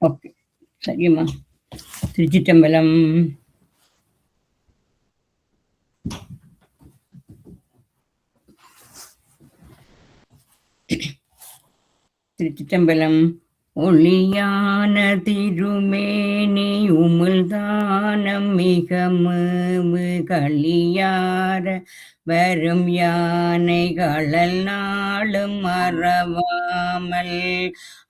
Okay, சரிம்மா. திருச்சிற்றம்பலம். திருச்சிற்றம்பலம். ஒளியான திருமேனி உமிழ்தானம் மிகமு களியார வரும் யானை களல் நாளும் மறவாமல்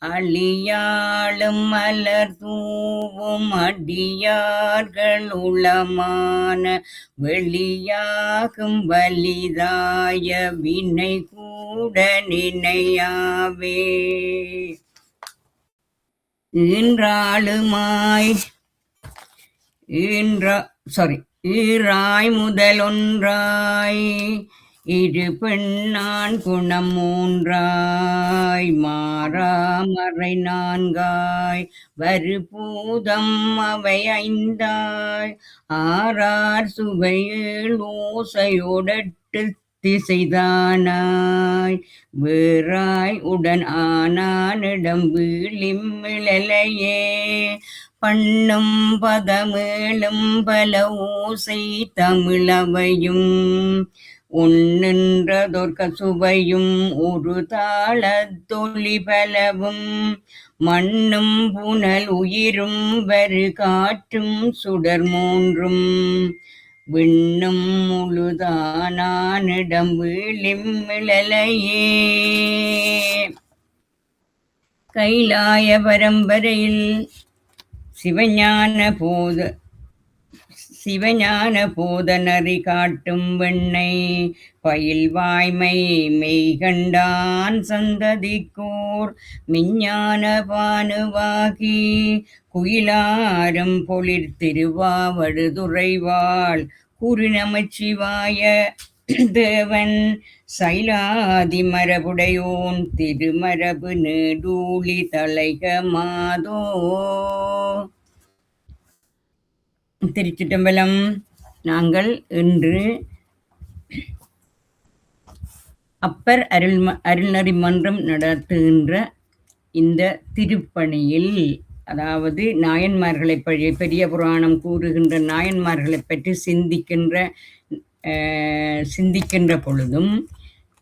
அழியாளும் மலர் தூவும் அடியார்கள் உளமான வெளியாகும் வலிதாய வினை கூட நினையாவே. ஈராய் முதலொன்றாய் இரு பெண்ணான் குணம் மூன்றாய் மாறாமறை நான்காய் வரு பூதம் அவை ஐந்தாய் ஆறார் சுவையேழ் ஓசையோடட்டு திசைதானாய் வேறாய் உடன் ஆனானிடம் வீழிமிழலையே பண்ணும் பதமேளும் பல ஓசை தமிழவையும் ஒன்னின்றதொர்க்க சுவையும் ஒரு தாளத்தொளி பலவும் மண்ணும் புனல் உயிரும் வரு காற்றும் சுடர் மூன்றும் விண்ணும் முழுதானானிடம் வீழிமிழலையே. கைலாய பரம்பரையில் சிவஞான போதனறி காட்டும் வெண்ணை பயில் வாய்மை மெய்கண்டான் சந்ததிக்கோர் மிஞ்ஞான பானுவாகி குயிலாரும் பொழிற் திருவாவடுதுறைவாள் குறுநமச்சிவாய தேவன் சைலாதி மரபுடையோன் திருமரபு நெடூழி தலைக மாதோ. திருச்சிற்றம்பலம். நாங்கள் இன்று அப்பர் அருள்நெறி மன்றம் நடத்துகின்ற இந்த திருப்பணியில், அதாவது நாயன்மார்களை பெரிய புராணம் கூறுகின்ற நாயன்மார்களை பற்றி சிந்திக்கின்ற பொழுதும்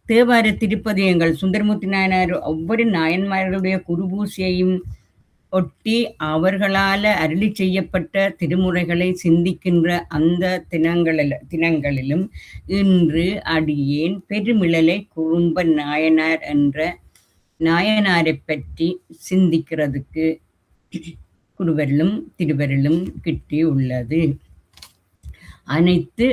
தேவார திருப்பதியங்கள் சுந்தரமூர்த்தி நாயனார் ஒவ்வொரு நாயன்மார்களுடைய குருபூசையையும் ஒட்டி அவர்களால் அருளி செய்யப்பட்ட திருமுறைகளை சிந்திக்கின்ற அந்த தினங்களிலும் இன்று அடியேன் பெருமிழலை குறும்ப நாயனார் என்ற நாயனாரை பற்றி சிந்திக்கிறதுக்கு குருவருளும் திருவருளும் கிட்டி உள்ளது. அனைத்து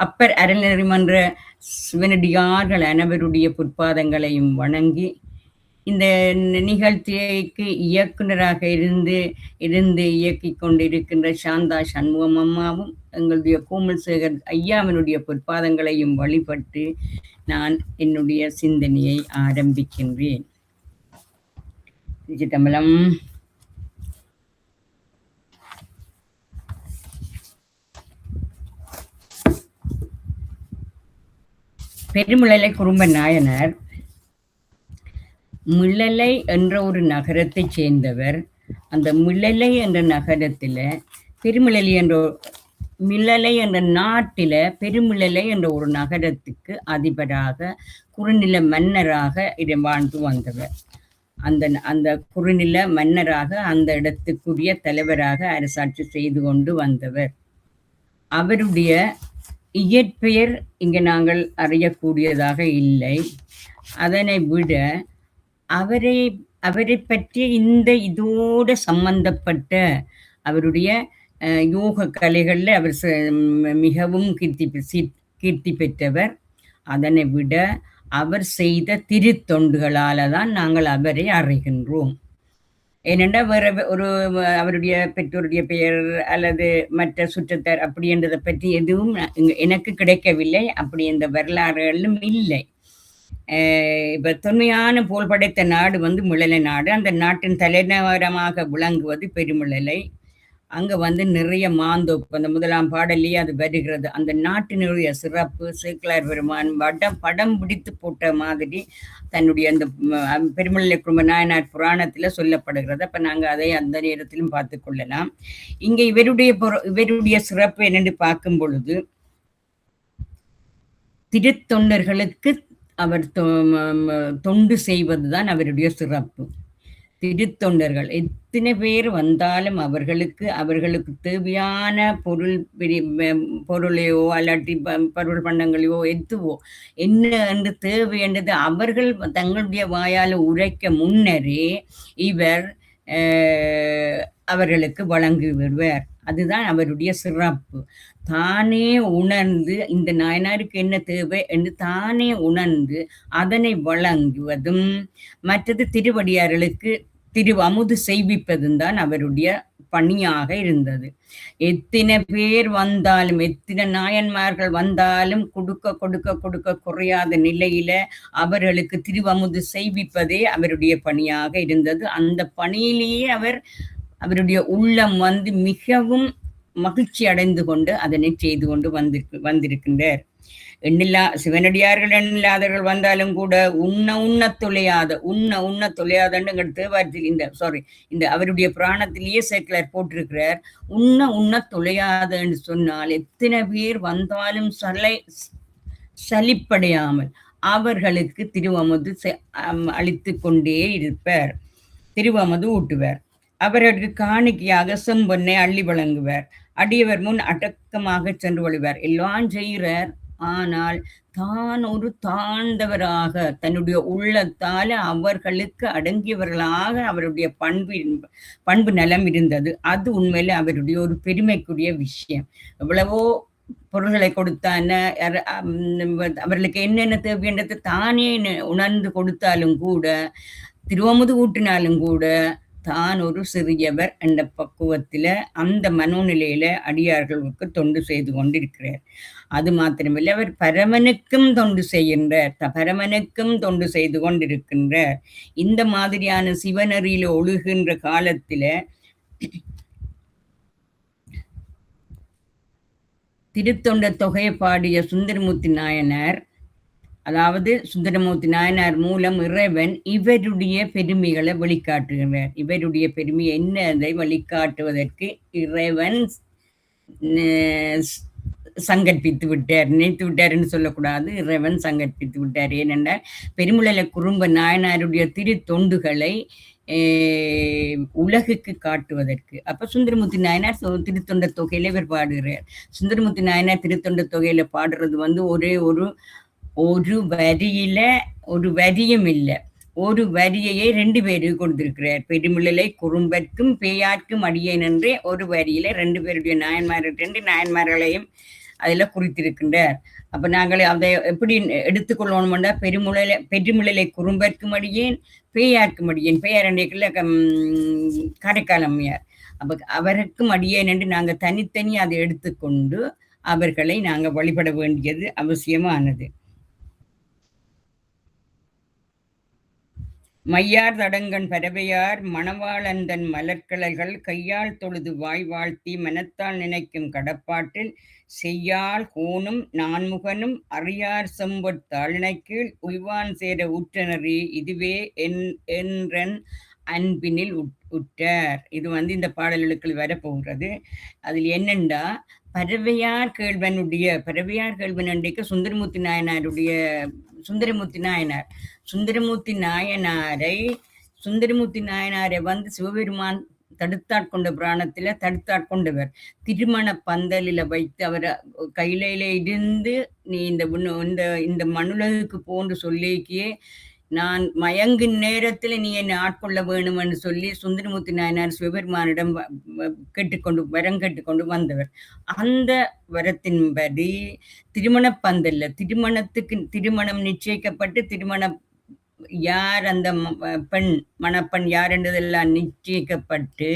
அப்பர் அருள்நெறி மன்ற சிவனடியார்கள் அனைவருடைய பொற்பாதங்களையும் வணங்கி, இந்த நிகழ்ச்சிக்கு இயக்குனராக இருந்து இயக்கிக் கொண்டிருக்கின்ற சாந்தா சண்முகம் அம்மாவும் எங்களுடைய கோமல் சேகர் ஐயாவினுடைய பொற்பாதங்களையும் வழிபட்டு நான் என்னுடைய சிந்தனையை ஆரம்பிக்கின்றேன். திருச்சிற்றம்பலம். பெருமிழலை குறும்ப நாயனார் மிழலை என்ற ஒரு நகரத்தை சேர்ந்தவர். அந்த மிழலை என்ற நகரத்தில் மிழலை என்ற நாட்டில பெருமிழலை என்ற ஒரு நகரத்துக்கு அதிபராக குறுநில மன்னராக வாழ்ந்து வந்தவர். அந்த குறுநில மன்னராக அந்த இடத்துக்குரிய தலைவராக அரசாட்சி செய்து கொண்டு வந்தவர். அவருடைய இயற்பெயர் இங்கு நாங்கள் அறியக்கூடியதாக இல்லை. அதனை விட அவரை பற்றிய இதோடு சம்பந்தப்பட்ட அவருடைய யோக கலைகளில் அவர் மிகவும் கீர்த்தி பெற்றவர். அதனை விட அவர் செய்த திருத்தொண்டுகளால் தான் நாங்கள் அவரை அறிகின்றோம். ஏனென்றால் வேற அவருடைய பெற்றோருடைய பெயர் அல்லது மற்ற சுற்றத்தார் அப்படி என்றதை பற்றி எதுவும் எனக்கு கிடைக்கவில்லை. அப்படி எந்த வரலாறுகளும் இல்லை. இப்ப தொன்மையான புகழ் படைத்த நாடு மிழலை நாடு. அந்த நாட்டின் தலைநகரமாக விளங்குவது பெருமிழலை. அங்க வந்து நிறைய மாந்தோப்பு. அந்த முதலாம் பாடல்லயே அது வருகிறது. அந்த நாட்டினுடைய சிறப்பு சேக்கிழார் பெருமான் படம் பிடித்து போட்ட மாதிரி தன்னுடைய அந்த பெருமலை குடும்ப நாயனார் புராணத்துல சொல்லப்படுகிறது. அப்ப நாங்க அதை அந்த நேரத்திலும் பார்த்துக் கொள்ளலாம். இங்க இவருடைய சிறப்பு என்னென்று பார்க்கும் பொழுது, திருத்தொண்டர்களுக்கு அவர் தொண்டு செய்வதுதான் அவருடைய சிறப்பு. திருத்தொண்டர்கள் எத்தனை பேர் வந்தாலும் அவர்களுக்கு தேவையான பொருளையோ அல்லாட்டி பொருள் பண்டங்களையோ எதுவோ என்ன என்று தேவை என்றது அவர்கள் தங்களுடைய வாயால் உரைக்க முன்னரே இவர் அவர்களுக்கு வழங்கி விடுவார். அதுதான் அவருடைய சிறப்பு. தானே உணர்ந்து இந்த நாயனாருக்கு என்ன தேவை என்று தானே உணர்ந்து அதனை வழங்குவதும், மற்றது திருவடியார்களுக்கு அமுது செய்விப்பதும் தான் அவருடைய பணியாக இருந்தது. எத்தனை பேர் வந்தாலும், எத்தனை நாயன்மார்கள் வந்தாலும் கொடுக்க கொடுக்க கொடுக்க குறையாத நிலையில அவர்களுக்கு திருவமுது செய்விப்பதே அவருடைய பணியாக இருந்தது. அந்த பணியிலேயே அவருடைய உள்ளம் வந்து மிகவும் மகிழ்ச்சி அடைந்து கொண்டு அதனை செய்து கொண்டு வந்திருக்கின்றார். சிவனடியார்கள் எண்ணில்லாதவர்கள் வந்தாலும் கூட உண்ண தொலையாதன்னு தேவாரத்தில் இந்த அவருடைய புராணத்திலேயே சேக்கிழார் போட்டிருக்கிறார். உண்ண தொலையாதன்னு சொன்னால் எத்தனை பேர் வந்தாலும் சலிப்படையாமல் அவர்களுக்கு திருவமுது அளித்து கொண்டே இருப்பார். திருவமுது ஊட்டுவார். அவர்களுக்கு காணிக்கையாக செம்பொன்னை அள்ளி வழங்குவார். அடியவர் முன் அடக்கமாக சென்று வழிவார். எல்லாம் செய்கிறார். ஆனால் தான் ஒரு தாழ்ந்தவராக தன்னுடைய உள்ளத்தால் அவர்களுக்கு அடங்கியவர்களாக அவருடைய பண்பு நலம் இருந்தது. அது உண்மையில அவருடைய ஒரு பெருமைக்குரிய விஷயம். எவ்வளவோ பொருள்களை கொடுத்தான, அவர்களுக்கு என்னென்ன தேவைன்றது தானே உணர்ந்து கொடுத்தாலும் கூட, திருவமுது ஊட்டினாலும் கூட தான் ஒரு சிறியவர் என்ற பக்குவத்தில அந்த மனோநிலையில அடியார்களுக்கு தொண்டு செய்து கொண்டிருக்கிறார். அது மாத்திரமில்லை, அவர் பரமனுக்கும் தொண்டு செய்து கொண்டிருக்கின்றார். இந்த மாதிரியான சிவனறியில ஒழுகின்ற காலத்தில திருத்தொண்ட தொகையை பாடிய சுந்தரமூர்த்தி நாயனார், அதாவது சுந்தரமூர்த்தி நாயனார் மூலம் இறைவன் இவருடைய பெருமைகளை வெளிக்காட்டுகிறார். இவருடைய பெருமை என்னதை வெளிக்காட்டுவதற்கு இறைவன் சங்கற்பித்து விட்டார். நினைத்து விட்டார்ன்னு சொல்லக்கூடாது, இறைவன் சங்கற்பித்து விட்டார். ஏனென்றால் பெருமுழலை குறும்ப நாயனாருடைய திரு தொண்டுகளை உலகுக்கு காட்டுவதற்கு. அப்ப சுந்தரமூர்த்தி நாயனார் திருத்தொண்ட தொகையில இவர் பாடுகிறார். சுந்தரமூர்த்தி நாயனார் திருத்தொண்ட தொகையில பாடுறது வந்து ஒரே ஒரு வரியில ஒரு வரியும் இல்லை, ஒரு வரியையே 2 பேருக்கு கொடுத்திருக்கிறார். பெருமிழலை குறும்பற்கும் பேயார்க்கும் அடியேன் என்றே ஒரு வரியில 2 பேருடைய நாயன்மார்களையும் அதுல குறித்திருக்கின்றார். அப்ப நாங்கள் அதை எப்படி எடுத்துக்கொள்ளணும்னா, பெருமிழலை குறும்பற்கும் அடியேன், பேயார்க்கும் அடியேன். பேயார் அண்டைக்குள்ள காரைக்கால் அம்மையார். அப்ப அவருக்கும் அடியேன் என்று நாங்கள் தனித்தனி அதை எடுத்துக்கொண்டு அவர்களை நாங்கள் வழிபட வேண்டியது அவசியமானது. மையார் தடங்கன் பறவையார் மணவாளந்தன் மலர்கழல்கள் கையால் தொழுது வாய் வாழ்த்தி மனத்தால் நினைக்கும் கடப்பாட்டில் செய்யால் கோனும் நான்முகனும் அறியார் செம்பொத்தாளினைக்கீழ் உய்வான் சேர உற்றனரே இதுவே என்றன் அன்பினில் உற்றார். இது வந்து இந்த பாடல்களுக்கு வரப்போகிறது. அதில் என்னண்டா, பறவையார் கேள்வன் அன்றைக்கு சுந்தரமூர்த்தி நாயனாரை வந்து சிவபெருமான் தடுத்தாட்கொண்ட புராணத்துல தடுத்தாட்கொண்டவர். திருமண பந்தலில வைத்து அவர் கையில இருந்து நீ இந்த மண்ணுலகுக்கு போன்று சொல்லிக்கே நான் மயங்கும் நேரத்தில் நீ என்னை ஆட்கொள்ள வேணும் என்று சொல்லி சுந்தரமூர்த்தி நாயனார் சிவபெருமானிடம் வரம் கேட்டுக்கொண்டு வந்தவர். அந்த வரத்தின்படி திருமண பந்தல்ல திருமணம் நிச்சயிக்கப்பட்டு யார் அந்த மணப்பெண் யார் என்றதெல்லாம் நிச்சயிக்கப்பட்டு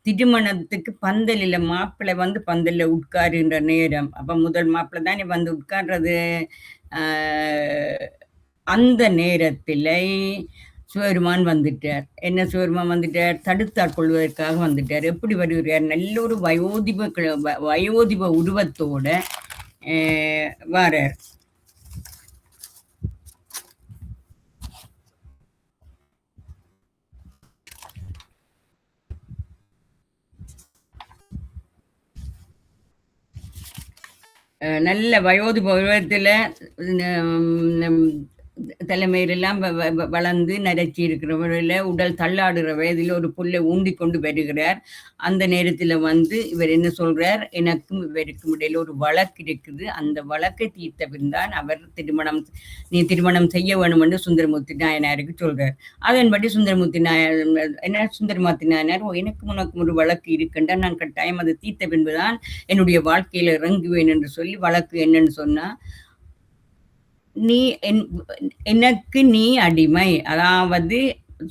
திருமணத்துக்கு பந்தலில் மாப்பிள்ளை வந்து பந்தல்ல உட்காருகின்ற நேரம். அப்ப முதல் மாப்பிள்ளை தானே வந்து உட்கார்றது. அந்த நேரத்தில் சிவபெருமான் வந்துட்டார். என்ன சிவபெருமான் வந்துட்டார்? தடுத்தாட்கொள்வதற்காக வந்துட்டார். எப்படி வருகிறார்? நல்ல ஒரு வயோதிப உருவத்தோட அ வாரார். நல்ல வயோதிப உருவத்தில நம் தலைமையிலெல்லாம் வளர்ந்து நரைச்சி இருக்கிறவரில் உடல் தள்ளாடுற வயதில் ஒரு புல்லை ஊண்டிக் கொண்டு வருகிறார். அந்த நேரத்தில் வந்து இவர் என்ன சொல்றார், எனக்கும் இவருக்கும் இடையில ஒரு வழக்கு இருக்குது. அந்த வழக்கை தீர்த்த பின் தான் அவர் நீ திருமணம் செய்ய வேணும் என்று சுந்தரமூர்த்தி நாயனாருக்கு சொல்றார். அதன்படி சுந்தரமூர்த்தி நாயனார், எனக்கும் உனக்கும் ஒரு வழக்கு இருக்கின்ற, நான் கட்டாயம் அதை தீர்த்த பின்புதான் என்னுடைய வாழ்க்கையில இறங்குவேன் என்று சொல்லி வழக்கு என்னன்னு சொன்னா, நீ எனக்கு நீ அடிமை. அதாவது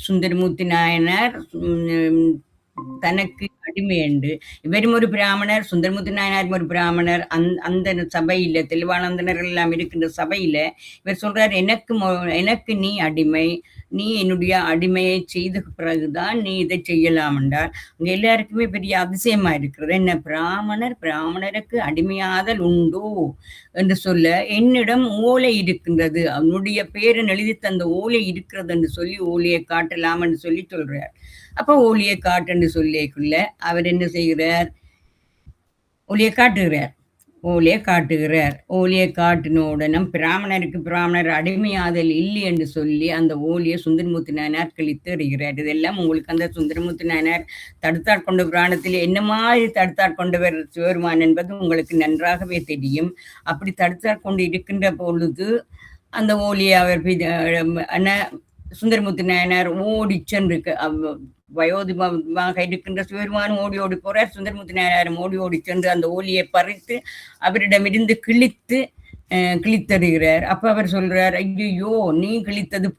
சுந்தரமூர்த்தி நாயனார் தனக்கு அடிமை என்று. இவரும் ஒரு பிராமணர், சுந்தரமூர்த்தி நாயனாரும் ஒரு பிராமணர். அந்த சபையில தெளிவானந்தனர் எல்லாம் இருக்கின்ற சபையில இவர் சொல்றார், எனக்கு நீ அடிமை, நீ என்னுடைய அடிமையை செய்த பிறகுதான் நீ இதை செய்யலாம் என்றால் அங்க எல்லாருக்குமே பெரிய அதிசயமா இருக்கிறது. என்ன பிராமணருக்கு அடிமையாதல் உண்டோ என்று சொல்ல, என்னிடம் ஓலை இருக்கின்றது, அவனுடைய பேரன் எழுதி தந்த ஓலை இருக்கிறது என்று சொல்லி ஓலையை காட்டலாம் என்று சொல்லி சொல்றார். அப்ப ஓலையை காட்டுன்னு சொல்லிக்குள்ள அவர் என்ன செய்கிறார்? ஓலையை காட்டுகிறார். ஓலையை காட்டின உடனே பிராமணர் அடிமையாதல் இல்லை என்று சொல்லி அந்த ஓலையை சுந்தரமூர்த்தி நாயனார் கிழித்து எறிகிறார். இதெல்லாம் உங்களுக்கு அந்த சுந்தரமூர்த்தி நாயனார் தடுத்தாட்கொண்ட புராணத்தில் என்ன மாதிரி தடுத்தாட்கொண்டவர் சிவபெருமான் என்பது உங்களுக்கு நன்றாகவே தெரியும். அப்படி தடுத்தாட்கொண்டு இருக்கின்ற பொழுது அந்த ஓலையை அவர் சுந்தரமூர்த்தி நாயனார் ஓடி சென்று வயோதிபமாக இருக்கின்ற சிவபெருமானும் ஓடி போறார். சுந்தரமூர்த்தி நாயனாரும் ஓடி சென்று அந்த ஓலியை பறித்து அவரிடமிருந்து கிழித்தருகிறார். அப்ப அவர் சொல்றார், ஐயோ நீ கிழித்தது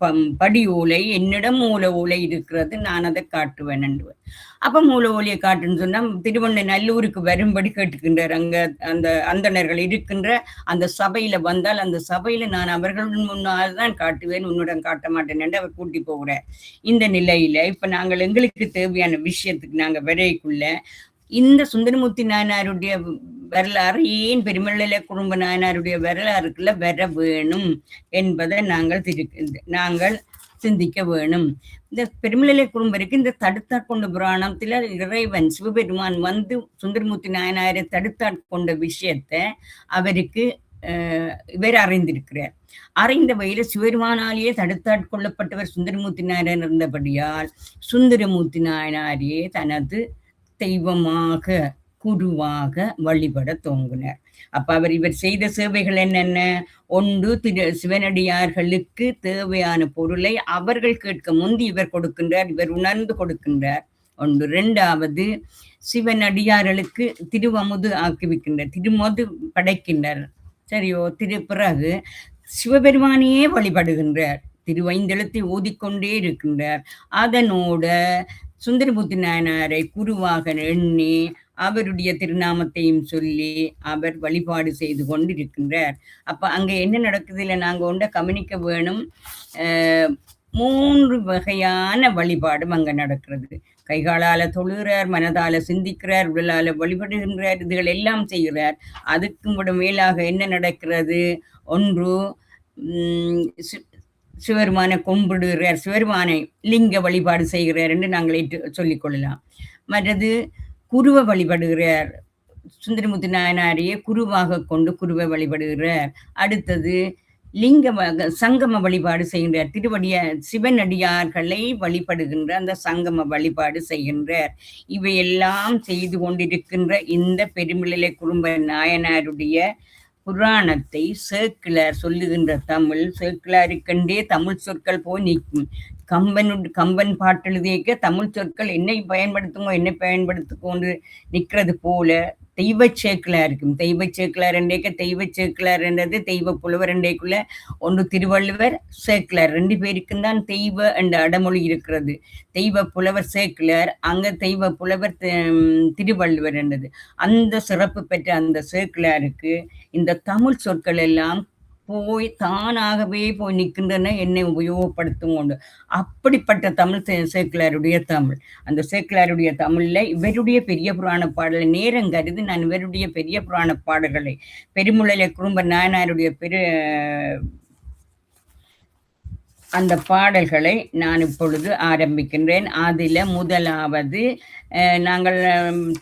படி ஓலை, என்னிடம் மூல ஓலை இருக்கிறது, நான் அதை காட்டுவேன் என்று. அப்ப மூல ஓலையை காட்டுன்னு சொன்னா திருவண்ண நல்லூருக்கு வரும்படி கேட்டுக்கின்றார். அங்க அந்த அந்தணர்கள் இருக்கின்ற அந்த சபையில வந்தால் அந்த சபையில நான் அவர்களுடன் முன்னால் தான் காட்டுவேன், உன்னுடன் காட்ட மாட்டேன் என்று அவர் கூட்டி போகிறார். இந்த நிலையில இப்ப நாங்கள் எங்களுக்கு தேவையான விஷயத்துக்கு நாங்க வரைக்குள்ள இந்த சுந்தரமூர்த்தி நாயனாருடைய வரலாறு ஏன் பெருமழலை குடும்ப நாயனாருடைய வரலாறுக்குள்ள வர வேணும் என்பதை நாங்கள் சிந்திக்க வேணும். இந்த பெருமழலை குடும்பருக்கு இந்த தடுத்தாட்கொண்ட புராணத்துல இறைவன் சிவபெருமான் வந்து சுந்தரமூர்த்தி நாயனாரை தடுத்தாட்கொண்ட விஷயத்த அவருக்கு இவர் அறிந்திருக்கிறார். அறிந்த வகையில சிவபெருமானாலேயே தடுத்தாட்கொள்ளப்பட்டவர் சுந்தரமூர்த்தி நாயனார் இருந்தபடியால் சுந்தரமூர்த்தி நாயனாரையே தனது தெய்வமாக குருவாக வழிபட தோங்கினார். அப்ப இவர் செய்த சேவைகள் என்னென்ன? ஒன்று, சிவனடியார்களுக்கு தேவையான பொருளை அவர்கள் கேட்க முந்தி இவர் கொடுக்கின்றார், இவர் உணர்ந்து கொடுக்கின்றார். ஒன்று. இரண்டாவது, சிவனடியார்களுக்கு திருவமுது ஆக்கிவிக்கின்றார், திருமது படைக்கின்றார். சரியோ? பிறகு சிவபெருமானையே வழிபடுகின்றார், திருவைந்தெழுத்தை ஓதிக்கொண்டே இருக்கின்றார். அதனோட சுந்தரமூர்த்தி நாயனாரை குருவாக எண்ணி அவருடைய திருநாமத்தையும் சொல்லி அவர் வழிபாடு செய்து கொண்டிருக்கின்றார். அப்ப அங்க என்ன நடக்குது? இல்லை, நாங்க ஒன்றை கவனிக்க வேணும். 3 வகையான வழிபாடும் அங்க நடக்கிறது. கைகாலால தொழுகிறார், மனதால சிந்திக்கிறார், உடலால வழிபடுகின்றார், இதுகள் எல்லாம் செய்கிறார். அதுக்கும் விட மேலாக என்ன நடக்கிறது? ஒன்று, சிவபெருமானை கும்பிடுகிறார், சிவபெருமானை லிங்க வழிபாடு செய்கிறார் என்று நாங்கள் சொல்லிக் கொள்ளலாம். மற்றது குருவை வழிபடுகிறார், சுந்தரமூர்த்தி நாயனாரையே குருவாக கொண்டு குருவை வழிபடுகிறார். அடுத்தது சங்கம வழிபாடு செய்கின்றார், சிவனடியார்களை வழிபடுகின்ற அந்த சங்கம வழிபாடு செய்கின்றார். இவையெல்லாம் செய்து கொண்டிருக்கின்ற இந்த பெருமிழலை குடும்ப நாயனாருடைய புராணத்தை சேக்கிழார் சொல்லுகின்ற சேக்கிழாருக்கென்றே தமிழ் சொற்கள் போய் நிற்கும். கம்பன் பாட்டெழுதியக்க தமிழ் சொற்கள் என்னை பயன்படுத்திக்கொண்டு நிற்கிறது போல தெய்வ சேக்கிழார் இருக்கும். தெய்வ சேக்கிழார் என்றது தெய்வ புலவர் என்றைக்குள்ள ஒன்று திருவள்ளுவர், சேக்கிழார் 2 பேருக்கும் தான் தெய்வ என்ற அடமொழி இருக்கிறது. தெய்வ புலவர் சேக்கிழார், அங்க தெய்வ புலவர் திருவள்ளுவர் என்றது. அந்த சிறப்பு பெற்ற அந்த சேக்கிழாருக்கு இந்த தமிழ் சொற்கள் எல்லாம் போய் தானாகவே போய் நிற்கின்றன என்னை உபயோகப்படுத்தும் கொண்டு. அப்படிப்பட்ட தமிழ் சேக்கிழாருடைய தமிழ். அந்த சேக்கிழாருடைய தமிழ்ல இவருடைய பெரிய புராண பாடலை நேரம் கருதி நான் இவருடைய பெரிய புராண பாடல்களை பெருமுழலை குறும்ப நாயனாருடைய அந்த பாடல்களை நான் இப்பொழுது ஆரம்பிக்கின்றேன். அதில் முதலாவது நாங்கள்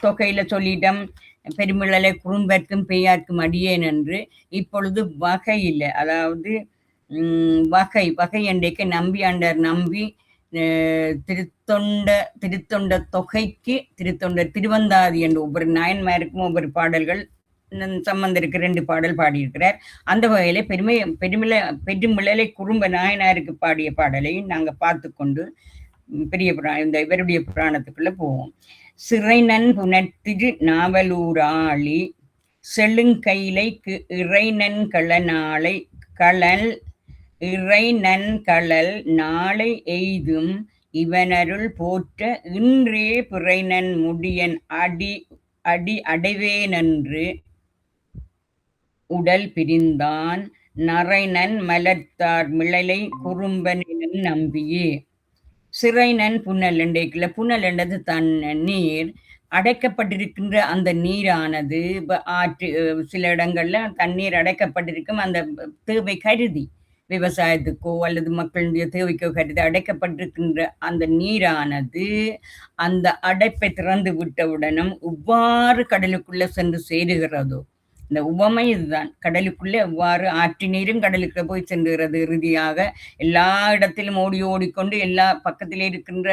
தொகையில் சொல்லிட்டோம் பெருமிழலை குறும்பர்க்கும் பெய்யார்க்கும் அடியேன் என்று. இப்பொழுது வகையில், அதாவது வகை என்றைக்கு நம்பியாண்டார் நம்பி திருத்தொண்ட தொகைக்கு திருத்தொண்டர் திருவந்தாதி என்று ஒவ்வொரு நாயன்மாருக்கும் ஒவ்வொரு பாடல்கள் சம்பந்தருக்கு 2 பாடல் பாடியிருக்கிறார். அந்த வகையில பெருமிழலை குறும்ப நாயனாருக்கு பாடிய பாடலையும் நாங்கள் பார்த்து கொண்டு பெரிய இந்த இவருடைய புராணத்துக்குள்ள போவோம். சிறைநன் புனத்திரு நாவலூராளி செழுங்கைலைக்கு இறைநன் களநாளை களல் இறைநன் களல் நாளை எய்தும் இவனருள் போற்ற இன்றே பிறைநன் முடியன் அடி அடைவேனென்று உடல் பிரிந்தான் நறைநன் மலர்த்தார் மிழலை குறும்பனின் நம்பியே. சிறைநன் புனல் என்றைக்குல புனல் என்றது நீர் அடைக்கப்பட்டிருக்கின்ற அந்த நீரானது ஆற்று சில இடங்கள்ல தண்ணீர் அடைக்கப்பட்டிருக்கும். அந்த தேவை கருதி விவசாயத்துக்கோ அல்லது மக்களுடைய தேவைக்கோ கருதி அடைக்கப்பட்டிருக்கின்ற அந்த நீரானது அந்த அடைப்பை திறந்து விட்டவுடனும் இவ்வாறு கடலுக்குள்ள சென்று சேருகிறதோ, இந்த உவமை இதுதான். கடலுக்குள்ளே எவ்வாறு ஆற்று நீரும் கடலுக்கு போய் சென்றுகிறது. இறுதியாக எல்லா இடத்திலும் ஓடிக்கொண்டு எல்லா பக்கத்தில் இருக்கின்ற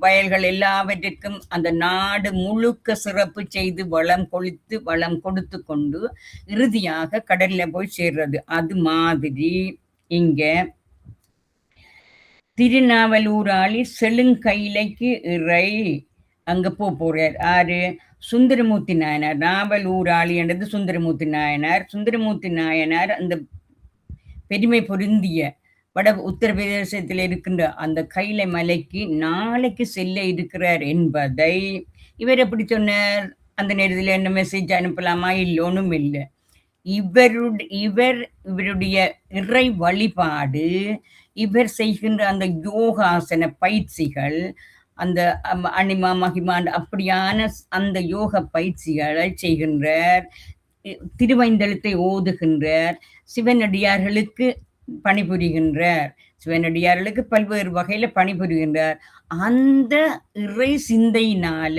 வயல்கள் எல்லாவற்றிற்கும் அந்த நாடு முழுக்க சிறப்பு செய்து வளம் கொடுத்து கொண்டு இறுதியாக கடல்ல போய் சேர்றது. அது மாதிரி இங்க திருநாவலூராளி செழுங்கைலைக்கு இறை அங்க போறார். ஆறு சுந்தரமூர்த்தி நாயனார். நாவலூராளி என்றது சுந்தரமூர்த்தி நாயனார். சுந்தரமூர்த்தி நாயனார் அந்த பெருமை பொருந்திய வட உத்தரப்பிரதேசத்தில் இருக்கின்ற அந்த கைலை மலைக்கு நாளைக்கு செல்ல இருக்கிறார் என்பதை இவர் எப்படி சொன்னார்? அந்த நேரத்தில் என்ன மெசேஜ் அனுப்பலாமா? இல்லோனும் இல்லை. இவருடைய இறை வழிபாடு, இவர் செய்கின்ற அந்த யோகாசன பயிற்சிகள், அந்த அனிமா மகிமான் அப்படியான அந்த யோக பயிற்சிகளை செய்கின்றார். திருவைந்தெழுத்தை ஓதுகின்றார். சிவனடியார்களுக்கு பணிபுரிகின்றார். சிவனடியார்களுக்கு பல்வேறு வகையில பணிபுரிகின்றார். அந்த இறை சிந்தையினால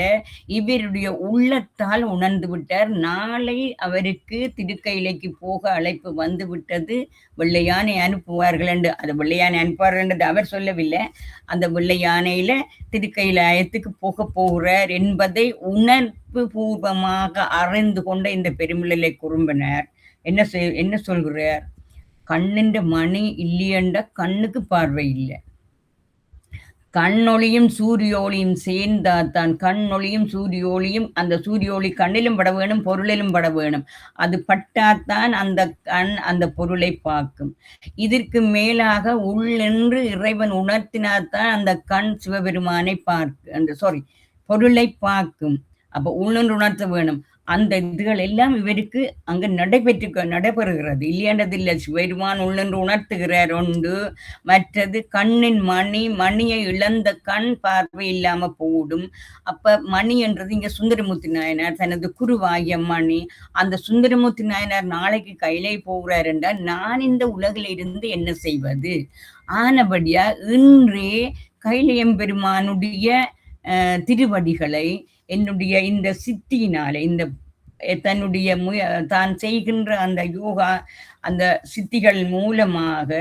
இவருடைய உள்ளத்தால் உணர்ந்து விட்டார். நாளை அவருக்கு திருக்கையிலைக்கு போக அழைப்பு வந்து விட்டது, வெள்ளையானை அனுப்புவார்கள் என்று. அது வெள்ளையானை அனுப்புவார்கள் என்றது அவர் சொல்லவில்லை. அந்த வெள்ளையானையில திருக்கையிலாயத்துக்கு போகிறார் என்பதை உணர்வு பூர்வமாக அறிந்து கொண்ட இந்த பெருமிழலை குறும்பினர் என்ன சொல்கிறார்? கண்ணின்ற மணி இல்லையண்ட கண்ணுக்கு பார்வை இல்லை. கண்ணொளியும் சூரியோளியும் சேர்ந்தாத்தான். கண்ணொளியும் சூரியோளியும், அந்த சூரியோளி கண்ணிலும் பட வேணும், பொருளிலும் பட வேணும். அது பட்டாத்தான் அந்த கண் அந்த பொருளை பார்க்கும். இதற்கு மேலாக உள்ளென்று இறைவன் உணர்த்தினாத்தான் அந்த கண் சிவபெருமானை பொருளை பார்க்கும். அப்ப உள்ளென்று உணர்த்த வேணும். அந்த இதுகள் எல்லாம் இவருக்கு அங்கு நடைபெறுகிறது. இல்லையன்றதில்லை. சிவபெருமான் உள்ளென்று உணர்த்துகிறார் ஒன்று. மற்றது கண்ணின் மணியை இழந்த கண் பார்வை இல்லாம போடும். அப்ப மணி என்றது இங்க சுந்தரமூர்த்தி நாயனார் தனது குருவாகிய மணி. அந்த சுந்தரமூர்த்தி நாயனார் நாளைக்கு கையிலே போகிறார் என்றால் நான் இந்த உலகில் இருந்து என்ன செய்வது? ஆனபடியா இன்றே கைலையம் பெருமானுடைய திருவடிகளை என்னுடைய இந்த சித்தியினால, இந்த தன்னுடைய தான் செய்கின்ற அந்த யோகா அந்த சித்திகள் மூலமாக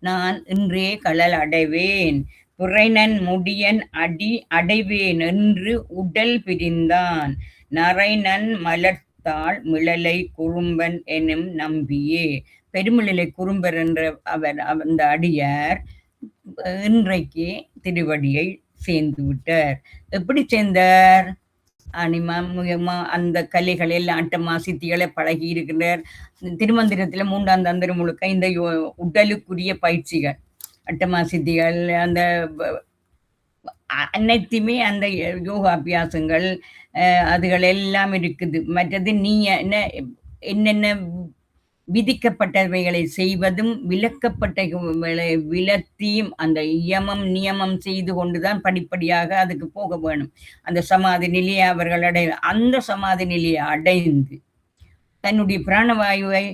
நான் இன்றே களல் அடைவேன். புரைநன் முடியன் அடைவேன் என்று உடல் பிரிந்தான். நரைநன் மலர்த்தாள் மிழலை குறும்பன் எனும் நம்பியே. பெருமிழலை குறும்பர் என்ற அந்த அடியார் இன்றைக்கு திருவடியை சேர்ந்து விட்டார். எப்படி சேர்ந்தார்? அனிமா அந்த கலைகள் எல்லாம் அட்டமா சித்திகளை பழகி இருக்கின்றார். திருமந்திரத்துல 3ஆம் தந்திரம் முழுக்க இந்த உடலுக்குரிய பயிற்சிகள், அட்டமா சித்திகள், அந்த அனைத்துமே அந்த யோகாபியாசங்கள் அதுகள் எல்லாம் இருக்குது. மற்றது நீ என்னென்ன விதிக்கப்பட்டவைகளை செய்வதும், விலக்கப்பட்டவைகளை விலத்தியும் அந்த இயமம், நியமம் செய்து கொண்டுதான் படிப்படியாக அதுக்கு போக வேணும். அந்த சமாதி நிலையை அவர்கள் அந்த சமாதி நிலையை அடைந்து, தன்னுடைய பிராணவாயுவை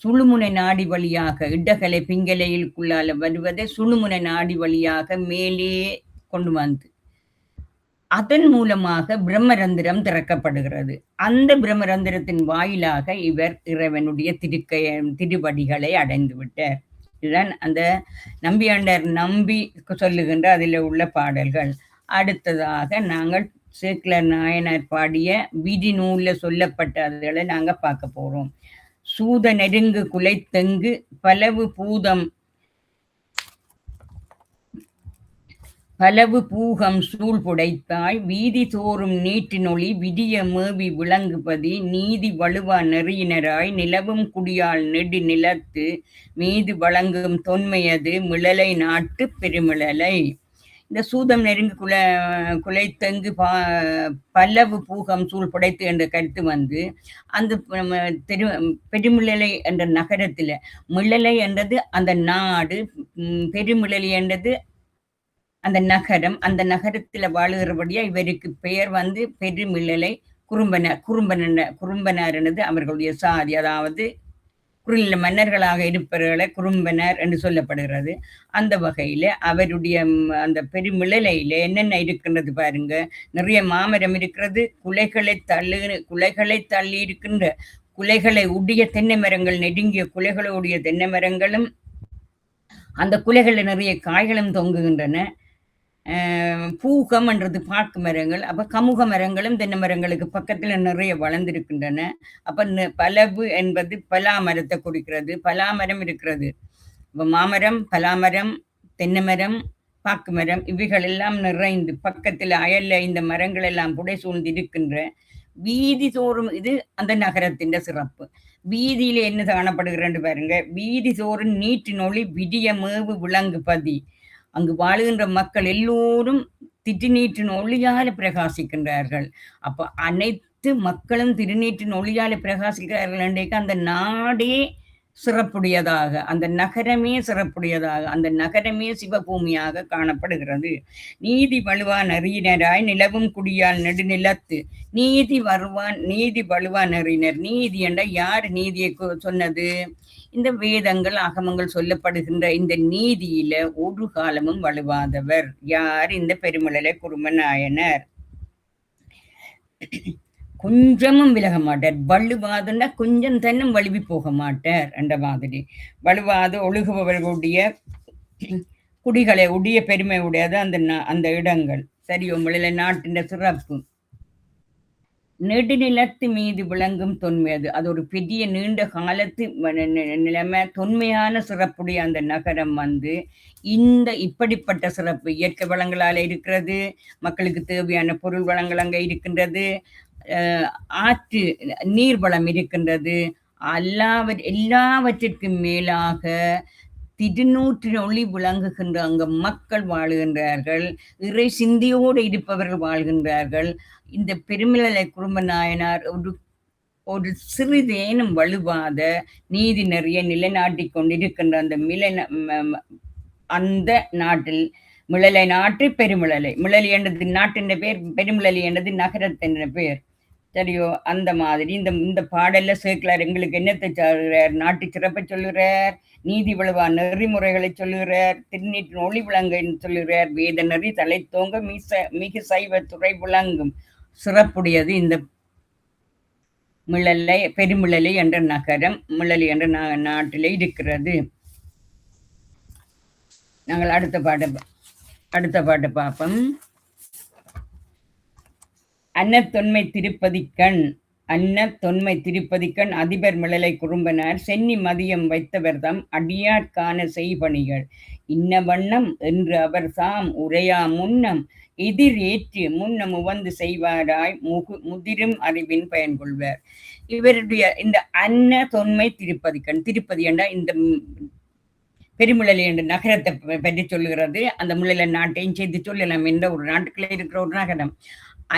சுழுமுனை நாடி வழியாக, இடகலை பிங்கலைக்குள்ளால வருவதை சுழுமுனை நாடி வழியாக மேலே கொண்டு வந்து அதன் மூலமாக பிரம்மரந்திரம் திறக்கப்படுகிறது. அந்த பிரம்மரந்திரத்தின் வாயிலாக இவர் இறைவனுடைய திருவடிகளை அடைந்து விட்டார். இதுதான் அந்த நம்பியாண்டர் நம்பி சொல்லுகின்ற அதில் உள்ள பாடல்கள். அடுத்ததாக நாங்கள் சேக்கிழார் நாயனார் பாடிய விதி நூலில் சொல்லப்பட்ட அதுகளை நாங்கள் பார்க்க போகிறோம். சூத நெருங்கு குலைத்தெங்கு பலவு பூதம் பலவு பூகம் சூழ் புடைத்தாய் வீதி தோறும் நீட்டினொளி விடிய மேவி விளங்குபதி நீதி வலுவா நெறியினராய் நிலவும் குடியால் நெடு நிலத்து மீது வழங்கும் தொன்மையது மிளலை நாட்டு பெருமிழலை. இந்த சூதம் நெருங்கு குலைத்தெங்கு பல்லவு பூகம் சூழ் புடைத்து என்ற கருத்து வந்து அந்த பெருமிழலை என்ற நகரத்தில் மிழலை என்றது அந்த நாடு, பெருமிழலை என்றது அந்த நகரம். அந்த நகரத்தில் வாழுகிறபடியா இவருக்கு பெயர் வந்து பெருமிழலை குறும்பனார் எனது அவர்களுடைய சாதி, அதாவது குறுநில மன்னர்களாக இருப்பவர்களை குறும்பனர் என்று சொல்லப்படுகிறது. அந்த வகையில அவருடைய அந்த பெருமிழலையில என்னென்ன இருக்கின்றது பாருங்க. நிறைய மாமரம் இருக்கிறது, குலைகளை தள்ளி இருக்கின்ற குலைகளை உடைய தென்னை மரங்கள், நெடுங்கிய குலைகளை உடைய தென்னை மரங்களும் அந்த குலைகளில் நிறைய காய்களும் தொங்குகின்றன. பூகம் என்றது பாக்கு மரங்கள். அப்ப கமுக மரங்களும் தென்னை மரங்களுக்கு பக்கத்துல நிறைய வளர்ந்திருக்கின்றன. அப்ப பலவு என்பது பலாமரத்தை குறிக்கிறது. பலாமரம் இருக்கிறது. இப்ப மாமரம், பலாமரம், தென்னை மரம், பாக்கு மரம் இவைகள் எல்லாம் நிறைந்து பக்கத்துல அயல்ல இந்த மரங்கள் எல்லாம் புடை சூழ்ந்து இருக்கின்ற வீதி தோறும் இது அந்த நகரத்தின் சிறப்பு. வீதியில என்ன காணப்படுகிறது பாருங்க. வீதி தோறும் நீட்டினொளி விடிய மேவு விளங்கு பதி. அங்கு வாழுகின்ற மக்கள் எல்லோரும் திருநீற்றின் ஒளியால பிரகாசிக்கின்றார்கள். அப்ப அனைத்து மக்களும் திருநீற்றின் ஒளியால பிரகாசிக்கிறார்கள் என்றைக்கு அந்த நாடே சிறப்புடையதாக, அந்த நகரமே சிறப்புடையதாக, அந்த நகரமே சிவபூமியாக காணப்படுகிறது. நீதி வலுவான் அறியினராய் நிலவும் குடியால் நெடுநிலத்து. நீதி வலுவான் அறிஞர். நீதி என்ற யார் நீதியை சொன்னது? இந்த வேதங்கள் அகமங்கள் சொல்லப்படுகின்ற இந்த நீதியில ஒரு காலமும் வலுவாதவர் யார்? இந்த பெருமிழலை குறும்பநாயனார். கொஞ்சமும் விலக மாட்டார். வலுவாதுன்னா கொஞ்சம் தன்னும் வலுவி போக மாட்டார் என்ற மாதிரி. வலுவாது ஒழுகுபவர்களுடைய குடிகளை உடைய பெருமை உடையது அந்த இடங்கள். சரியோ மிழலை நாட்டின் சிறப்பு. நெடுநிலத்து மீது விளங்கும் தொன்மை அது. அது ஒரு பெரிய நீண்ட காலத்து நிலைமை, தொன்மையான சிறப்புடைய அந்த நகரம் வந்து இப்படிப்பட்ட சிறப்பு இயற்கை வளங்களால இருக்கிறது. மக்களுக்கு தேவையான பொருள் வளங்கள் அங்கே இருக்கின்றது. ஆற்று நீர்வளம் இருக்கின்றது. எல்லாவற்றிற்கும் மேலாக திருநூற்றின் ஒளி விளங்குகின்ற அங்க மக்கள் வாழுகின்றார்கள். இறை சிந்தியோடு இருப்பவர்கள் வாழ்கின்றார்கள். இந்த பெருமிழலை குறும்பநாயனார் ஒரு சிறிதேனும் வலுவாத நீதி நிறைய நிலைநாட்டி கொண்டிருக்கின்ற அந்த நாட்டில் மிழலை நாட்டு பெருமிழலை. மிழலி என்றது நாட்டின் பேர், பெருமிழலி என்றது நகரத்தின் பேர். சரியோ? அந்த மாதிரி இந்த பாடல்ல சேக்கிழார் எங்களுக்கு என்னத்தை சொல்கிறார்? நாட்டு சிறப்பை சொல்லுகிறார், நீதி வலுவா நெறிமுறைகளை சொல்லுகிறார், திருநீற்றின் ஒளி விளங்கன்னு சொல்லுகிறார், வேத நெறி தலை தோங்க மிக சைவ துறை விளங்கும் சிறப்புடையது இந்த மிழலை, பெருமிழலை என்ற நகரம் மிழலி என்ற நாட்டிலே இருக்கிறது. நாங்கள் அடுத்த பாட்டு பார்ப்போம். அன்னத்தொன்மை திருப்பதிக்கண் அதிபர் மிழலை குறும்பனார் சென்னி மதியம் வைத்தவர்தம் அடியார்கான செய்பணிகள் இன்ன வண்ணம் என்று அவர் தாம் உரையா முன்னம் எதிரேற்று முன்னம் உவந்து செய்வாராய் முதிரும் அறிவின் பயன் கொள்வார். இவருடைய இந்த அன்ன தொன்மை திருப்பதிக்கண், திருப்பதி என்ற இந்த பெருமிழலை என்ற நகரத்தை பற்றி சொல்லுகிறது. அந்த மிழலை நாட்டையும் செய்து சொல்லலாம் என்ற ஒரு நாட்டுக்குள்ளே இருக்கிற ஒரு நகரம்.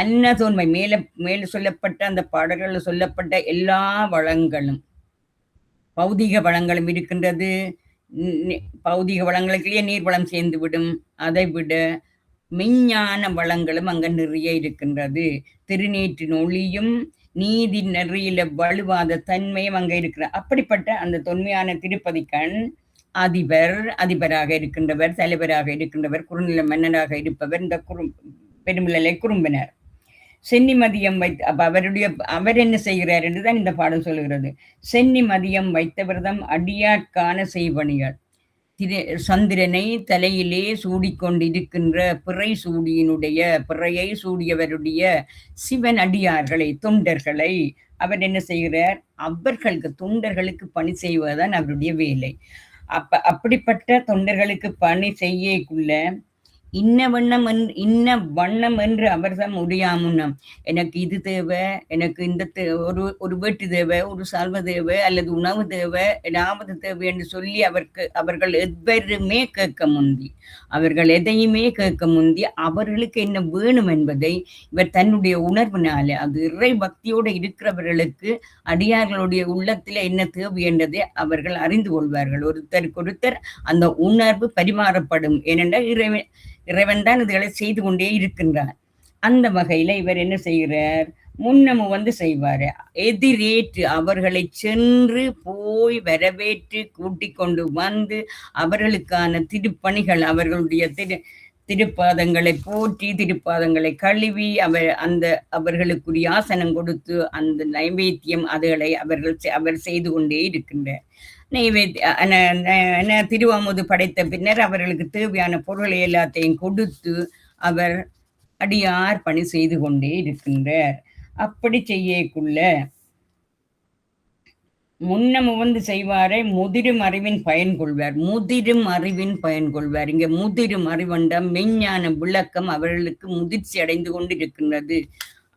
அன்னதோன்மை மேல சொல்லப்பட்ட அந்த பாடல்களில் சொல்லப்பட்ட எல்லா வளங்களும் பௌதீக வளங்களும் இருக்கின்றது. பௌதீக வளங்களுக்குள்ளேயே நீர் வளம் சேர்ந்து விடும். அதை விட மெஞ்ஞான வளங்களும் அங்க நிறைய இருக்கின்றது. திருநீற்றின் ஒளியும் நீதி நெறியில வலுவாத தன்மையும் அங்க இருக்கிற அப்படிப்பட்ட அந்த தொன்மையான திருப்பதிக்கண் அதிபராக இருக்கின்றவர், தலைவராக இருக்கின்றவர், குறுநில மன்னராக இருப்பவர் இந்த பெருமிழலை குறும்பினர். சென்னி மதியம் வைத்து அப்ப அவர் என்ன செய்கிறார் என்றுதான் இந்த பாடல் சொல்லுகிறது. சென்னி மதியம் வைத்தவர்தம் அடியாட்கான செய்வணிகள். சந்திரனை தலையிலே சூடிக்கொண்டிருக்கின்ற பிறையை சூடியவருடைய சிவன் அடியார்களை, தொண்டர்களை அவர் என்ன செய்கிறார்? அவர்களுக்கு தொண்டர்களுக்கு பணி செய்வதுதான் அவருடைய வேலை. அப்படிப்பட்ட தொண்டர்களுக்கு பணி செய்யக்குள்ள இன்ன வண்ணம் என்று அவர்தான் முடியாமுன்னம். எனக்கு இது தேவை, எனக்கு இந்த ஒரு வேட்டு தேவை, ஒரு சால்வை தேவை, அல்லது உணவு தேவை, ஏதாவது தேவை என்று சொல்லி அவர்கள் எவருமே கேட்க முந்தி, அவர்கள் எதையுமே கேட்க முந்தி அவர்களுக்கு என்ன வேணும் என்பதை இவர் தன்னுடைய உணர்வினால, அது இறை பக்தியோடு இருக்கிறவர்களுக்கு அடியார்களுடைய உள்ளத்தில் என்ன தேவை என்றதை அவர்கள் அறிந்து கொள்வார்கள். ஒருத்தருக்கு அந்த உணர்வு பரிமாறப்படும். ஏனென்றால் இறைவன் தான் இதுகளை செய்து கொண்டே இருக்கின்றார். அந்த வகையில இவர் என்ன செய்கிறார்? முன்னமும் செய்வாரு. எதிரேற்று அவர்களை சென்று போய் வரவேற்று கூட்டிக் கொண்டு வந்து அவர்களுக்கான திருப்பணிகள், அவர்களுடைய திருப்பாதங்களை போற்றி, திருப்பாதங்களை கழுவி, அவர்களுக்குரிய ஆசனம் கொடுத்து அந்த நைவேத்தியம் அதுகளை அவர் செய்து கொண்டே இருக்கின்றார். திருவாமுது படைத்த பின்னர் அவர்களுக்கு தேவையான பொருளை எல்லாத்தையும் கொடுத்து அவர் அடியார் பணி செய்து கொண்டே இருக்கின்றார். அப்படி செய்யக்குள்ள முன்னம் செய்வாரை முதிரும் அறிவின் பயன் கொள்வார். இங்க முதிரும் அறிவண்டம் மெஞ்ஞான விளக்கம் அவர்களுக்கு முதிர்ச்சி அடைந்து கொண்டு இருக்கின்றது.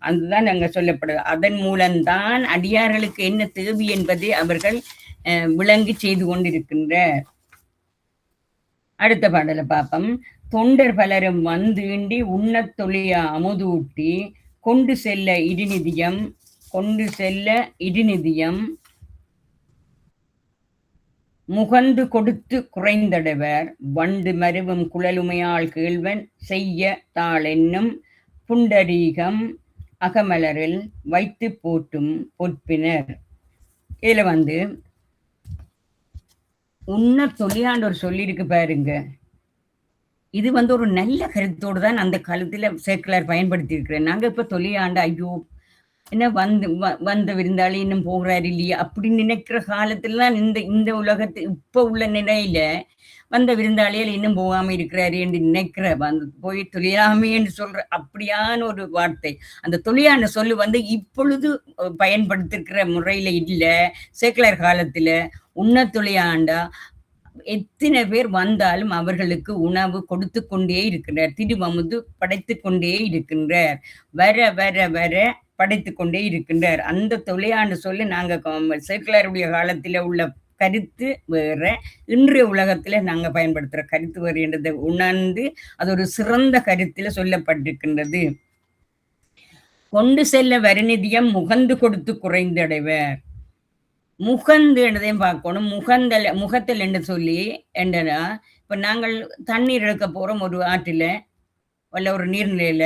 அதுதான் அங்க சொல்லப்படுது. அதன் மூலம்தான் அடியார்களுக்கு என்ன தேவை என்பதை அவர்கள் விளங்கி செய்து கொண்டிருக்கின்ற. அடுத்த பாடலை பார்ப்போம். தொண்டர் பலரும் வந்துண்டி உண்ணத் தொழிய அமுதூட்டி கொண்டு செல்ல இடிநிதியம் முகந்து கொடுத்து குறைந்தடைவர் வண்டு மருவும் குழலுமையாள் கேள்வன் செய்ய தாளென்னும் புண்டரீகம் அகமலரில் வைத்து போட்டும் பொற்பினர். இதுல உன்ன தொழிலாண்டவர் சொல்லியிருக்கு பாருங்க. இது ஒரு நல்ல கருத்தோடு தான் அந்த காலத்துல சேக்கிழார் பயன்படுத்தி இருக்கிறேன். நாங்க இப்ப தொழிலாண்ட ஐயோ என்ன வந்த விருந்தாளி இன்னும் போகிறாரு இல்லையா அப்படின்னு நினைக்கிற காலத்துலதான் இந்த உலகத்து இப்ப உள்ள நிலையில வந்த விருந்தாளிகள் இன்னும் போகாம இருக்கிறாரு என்று நினைக்கிற போய் தொழிலாமே என்று சொல்ற அப்படியான ஒரு வார்த்தை. அந்த தொழிலான சொல்லு இப்பொழுது பயன்படுத்திருக்கிற முறையில இல்ல. சேக்கிழார் காலத்துல உண்ண தொழிலாண்டா எத்தனை பேர் வந்தாலும் அவர்களுக்கு உணவு கொடுத்து கொண்டே இருக்கின்றார். திருவமுது படைத்து கொண்டே இருக்கின்றார். வர வர வர படைத்து கொண்டே இருக்கின்றார். அந்த தொழிலாண்டு சொல்லி நாங்க சேக்கிழாருடைய காலத்துல உள்ள கருத்து வேற, இன்றைய உலகத்துல நாங்க பயன்படுத்துற கருத்து வேறு என்றதை உணர்ந்து அது ஒரு சிறந்த கருத்துல சொல்லப்பட்டிருக்கின்றது. கொண்டு செல்ல வருநிதியம் முகந்து கொடுத்து குறைந்தடைவர். முகந்து என்றதையும் பார்க்கணும். முகத்தில் என்று சொல்லி என்றனா இப்ப நாங்கள் தண்ணீர் எடுக்க போறோம் ஒரு ஆற்றில வல்ல ஒரு நீர்நிலையில,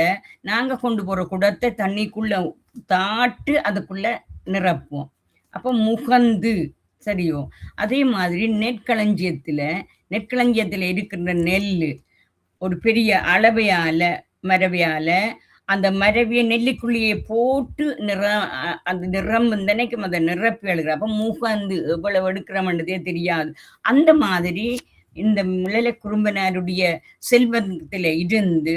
நாங்க கொண்டு போற குடத்தை தண்ணிக்குள்ள தாட்டு அதுக்குள்ள நிரப்புவோம். அப்ப முகந்து சரியோ. அதே மாதிரி நெற்களஞ்சியத்துல இருக்கின்ற நெல் ஒரு பெரிய மரவையால அந்த மரவிய நெல்லிக்குள்ளியை போட்டு அந்த நிரம்பும் அதை நிரப்பி எழுதுற. அப்ப முகந்து எவ்வளவு எடுக்கிறோம்ன்றதே தெரியாது. அந்த மாதிரி இந்த மிளலை குறும்பனாருடைய செல்வத்தில இருந்து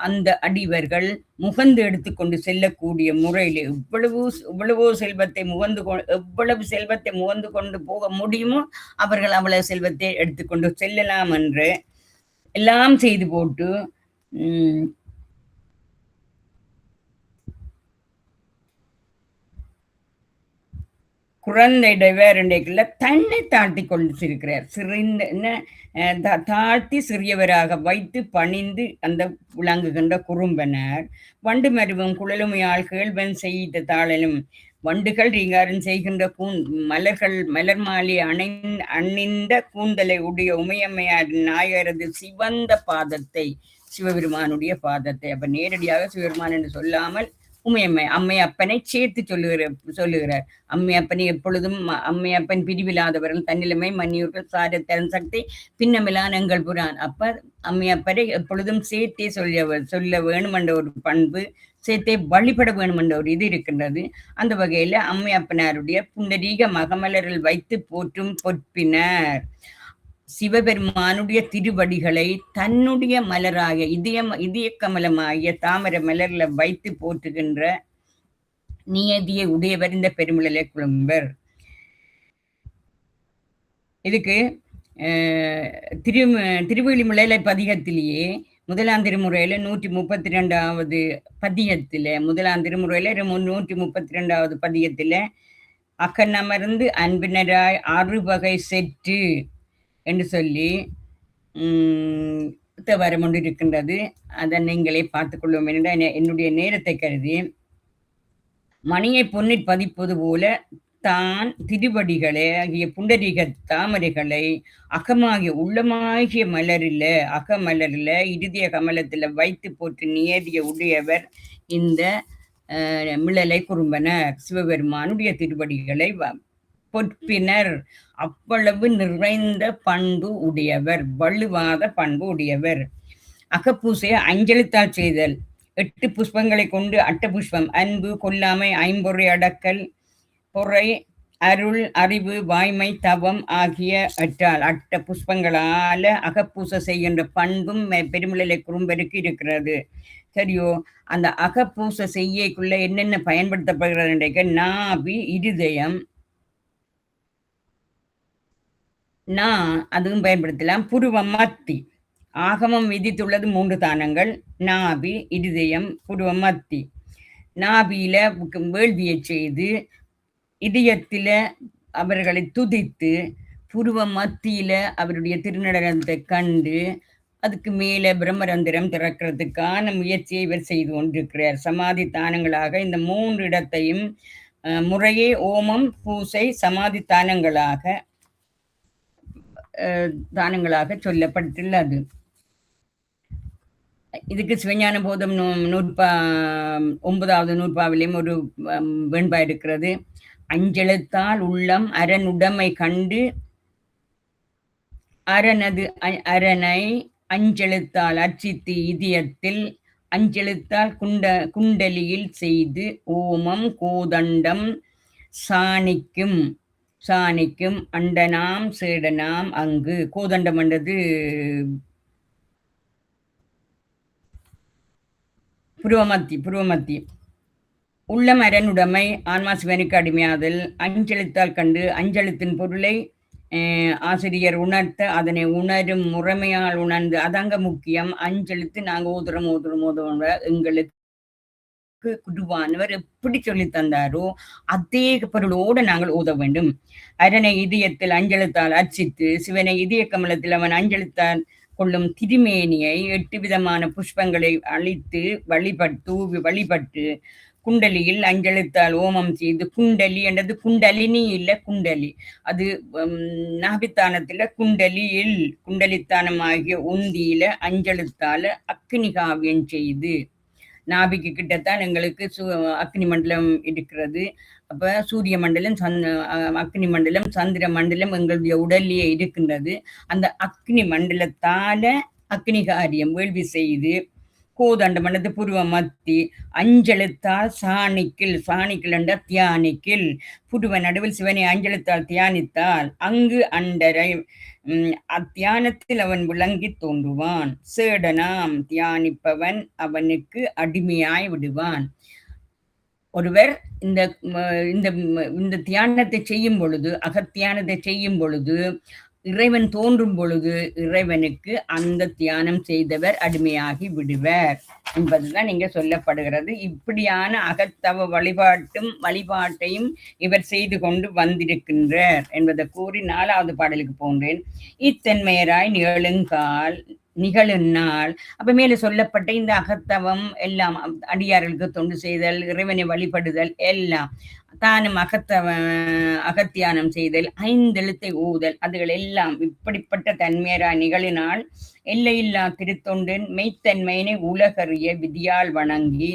அந்த அடிவர்கள் முகந்து எடுத்துக்கொண்டு செல்லக்கூடிய முறையில் எவ்வளவு செல்வத்தை முகந்து கொண்டு போக முடியுமோ அவர்கள் அவ்வளவு செல்வத்தை எடுத்துக்கொண்டு செல்லலாம் என்று எல்லாம் செய்து போட்டு குழந்தைடைவர் என்றைக்குள்ள தன்னை தாழ்த்தி கொண்டிருக்கிறார். தாழ்த்தி சிறியவராக வைத்து பணிந்து அந்த விளங்குகின்ற குறும்பனர் வண்டு மருவும் குழலுமையால் கேள்வன் செய்த தாளலும் வண்டுகள் ரீங்காரம் செய்கின்ற மலர்கள் மலர் மாலை அணிந்த கூந்தலை உடைய உமையம்மையார் நாயரது சிவந்த பாதத்தை, சிவபெருமானுடைய பாதத்தை, அப்ப நேரடியாக சிவபெருமான் என்று சொல்லாமல் உமையம்மை அம்மை அப்பனை சேர்த்து சொல்லுகிறார். அம்மை அப்பனை எப்பொழுதும் அம்மை அப்பன் பிரிவில்லாதவர்கள், தன்னிலைமை மன்னியூர்கள் சார தன் சக்தி பின்னமிலான எங்கள் புறான். அப்ப அம்மை அப்பனை எப்பொழுதும் சேர்த்தே சொல்ல வேணும் என்ற ஒரு பண்பு, சேர்த்தே வழிபட வேணும் என்ற ஒரு இது இருக்கின்றது. அந்த வகையில அம்மை அப்பனாருடைய புண்டரீக மகமலரில் வைத்து போற்றும் பொற்பினர் சிவபெருமானுடைய திருவடிகளை தன்னுடைய மலராக இதய கமலமாகிய தாமர மலர்ல வைத்து போற்றுகின்ற நியதியை உடையவர் இந்த பெருமிழலை குழும்பர். இதுக்கு திருவிழிமிழலை பதிகத்திலேயே முதலாம் திருமுறையில 132வது பதிகத்தில, முதலாம் திருமுறையில 132வது பதிகத்தில அகநமர்ந்து அன்பினராய் அறுவகை செற்று என்று சொல்லி வரம் ஒன்று இருக்கின்றது. அதை நீங்களே பார்த்துக் கொள்வோம் என்றால் என்னுடைய நேரத்தை கருதி, மணியை பொன்னிற் பதிப்பது போல தான் திருவடிகளை ஆகிய புண்டரீக தாமரைகளை அகமாகிய உள்ளமாகிய மலரில் அகமலரில் இறுதிய கமலத்தில் வைத்து போட்டு நியதிய உடையவர் இந்த மிழலை குறும்பனர். சிவபெருமானுடைய திருவடிகளை பொற்பினர் அவ்வளவு நிறைந்த பண்பு உடையவர், வலுவாத பண்பு உடையவர். அகப்பூசையை அஞ்சலித்தால் செய்தல், 8 புஷ்பங்களை கொண்டு அட்ட புஷ்பம், அன்பு கொல்லாமை ஐம்பொறை அடக்கல் பொறை அருள் அறிவு வாய்மை தவம் ஆகிய அட்ட புஷ்பங்களால அகப்பூசை செய்கின்ற பண்பும் பெருமிழலை குறும்பருக்கு இருக்கிறது. சரியோ? அந்த அகப்பூசை செய்யக்குள்ள என்னென்ன பயன்படுத்தப்படுகிறது? நாபி, இருதயம், அதுவும் பயன்படுத்தலாம். புருவம் மத்தி, ஆகமம் விதித்துள்ளது 3 தானங்கள்: நாபி, இருதயம், புருவம் மத்தி. நாபியில வேள்வியை செய்து, இதயத்தில அவர்களை துதித்து, புருவ மத்தியில அவருடைய திருநடனத்தை கண்டு, அதுக்கு மேல பிரம்மரந்திரம் திறக்கிறதுக்கான முயற்சியை இவர் செய்து கொண்டிருக்கிறார். சமாதி தானங்களாக இந்த 3 இடத்தையும் முறையே ஓமம், பூசை, சமாதி தானங்களாக சொல்லப்பட்டுள்ளது. இதுக்கு சிவஞான போதம் 9வது நூற்பாவிலையும் ஒரு வெண்பா இருக்கிறது. அஞ்செழுத்தால் உள்ளம் அரணுடைமை கண்டு அரணை அஞ்செழுத்தால் அர்ச்சித்து இதயத்தில் அஞ்செழுத்தால் குண்டலியில் செய்து ஓமம் கோதண்டம் சாணிக்கும் அண்டனாம் சேடனாம் அங்கு. கோதண்டம் என்றது புருவமத்தி. உள்ளம் அரணுடைமை, ஆன்மா சிவனுக்கு அடிமையாதல். அஞ்செழுத்தால் கண்டு, அஞ்செழுத்தின் பொருளை ஆசிரியர் உணர்த்த அதனை உணரும் முறைமையால் உணர்ந்து, அதங்க முக்கியம். அஞ்செழுத்து நாங்கள் ஓதுறோம் எங்களுக்கு குருவானவர் எப்படி சொல்லி தந்தாரோ அதே பொருளோடு நாங்கள் ஓத வேண்டும். அரணை இதயத்தில் அஞ்செழுத்தால் அர்ச்சித்து, சிவனை இதய கமலத்தில் அவன் அஞ்செழுத்தால் கொள்ளும் திருமேனியை 8 விதமான புஷ்பங்களை அழித்து வழிபட்டு குண்டலியில் அஞ்செழுத்தால் ஓமம் செய்து, குண்டலி என்றது குண்டலினி இல்லை, குண்டலி அது நாபித்தானத்துல குண்டலித்தானமாகிய உந்தியில அஞ்செழுத்தால அக்னி காவியம் செய்து, நாபிக்கு கிட்டத்தான் எங்களுக்கு அக்னி மண்டலம் இருக்கிறது. அப்ப சூரிய மண்டலம், அக்னி மண்டலம், சந்திர மண்டலம் எங்களுடைய உடல்லையே இருக்கின்றது. அந்த அக்னி மண்டலத்தால அக்னி காரியம் வேள்வி செய்து, கோதண்டம் மண்டலத்து புருவ மத்தி அஞ்செழுத்தால் சாணிக்கில் என்ற தியானிக்கில், புருவ நடுவில் சிவனை அஞ்செழுத்தால் தியானித்தால் அங்கு அண்டரை அத்தியானத்தில் அவன் விளங்கி தோன்றுவான். சேடனாம், தியானிப்பவன் அவனுக்கு அடிமையாய் விடுவான். ஒருவர் இந்த தியானத்தை செய்யும் பொழுது, அகத்தியானத்தை செய்யும் பொழுது, இறைவன் தோன்றும் பொழுது இறைவனுக்கு அந்த தியானம் செய்தவர் அடிமையாகி விடுவர் என்பதுதான் இங்க சொல்லப்படுகிறது. இப்படியான அகத்தவ வழிபாட்டையும் இவர் செய்து கொண்டு வந்திருக்கின்றார் என்பதை கூறி 4வது பாடலுக்கு போன்றேன். இத்தன்மையராய் நிகழுநாள். அப்ப மேல சொல்லப்பட்ட இந்த அகத்தவம் எல்லாம், அடியார்களுக்கு தொண்டு செய்தல், இறைவனை வழிபடுதல் எல்லாம் தானும் அகத்தியானம் செய்தல், ஐந்தெழுத்தை ஊதல், அதுகள் எல்லாம் இப்படிப்பட்ட தன்மையரா நிகழினால் எல்லையில்லா திருத்தொண்டின் மெய்த்தன்மையினை உலகறிய விதியால் வணங்கி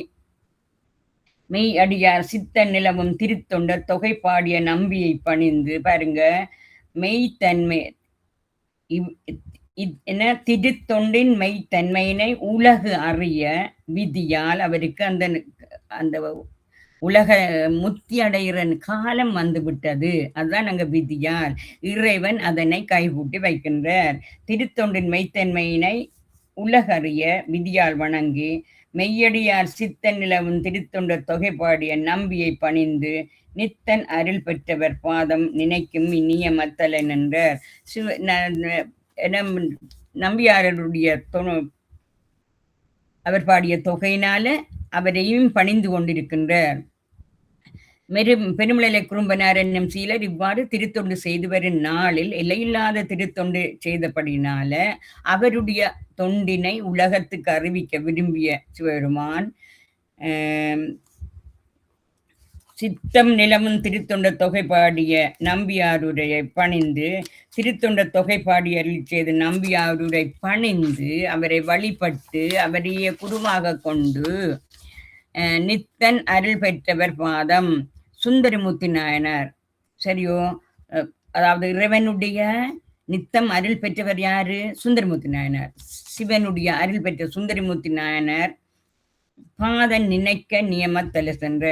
மெய் அடியார் சித்த நிலவும் திருத்தொண்டர் தொகை பாடிய நம்பியை பணிந்து பாருங்க. மெய்த்தன்மை என்ன திருத்தொண்டின் மெய்த்தன்மையினை உலகு அறிய விதியால் அவருக்கு அந்த அந்த உலக முத்தி அடைகிற காலம் வந்து விட்டது. அதுதான் அங்க விதியால் இறைவன் அதனை கைகூட்டி வைக்கின்றார். திருத்தொண்டின் மெய்த்தன்மையினை உலகறிய விதியால் வணங்கி மெய்யடியார் சித்த நிலவும் திருத்தொண்டர் தொகை பாடிய நம்பியை பணிந்து நித்தன் அருள் பெற்றவர் பாதம் நினைக்கும் இனிய மத்தலன் என்றார். நம்பியாரருடைய அவர் பாடிய தொகையினால அவரையும் பணிந்து கொண்டிருக்கின்றார். பெருமிழலை குறும்பனார் என்னும் சீலர் இவ்வாறு திருத்தொண்டு செய்து வரும் நாளில் எல்லையில்லாத திருத்தொண்டு செய்தபடினால அவருடைய தொண்டினை உலகத்துக்கு அறிவிக்க விரும்பிய சிவபெருமான் சித்தம் நிலமும் திருத்தொண்ட தொகை பாடிய நம்பியாருடைய பணிந்து திருத்தொண்ட தொகை பாடி அருள் செய்து நம்பியாருடைய பணிந்து அவரை வழிபட்டு அவரையே குருவாக கொண்டு நித்தன் அருள் பெற்றவர் பாதம் சுந்தரமூர்த்தி நாயனார். சரியோ? அதாவது இறைவனுடைய நித்தம் அருள் பெற்றவர் யாரு? சுந்தரமூர்த்தி நாயனார். சிவனுடைய அருள் பெற்ற சுந்தரமூர்த்தி நாயனார் பாதன் நினைக்க நியமத்தலை சென்ற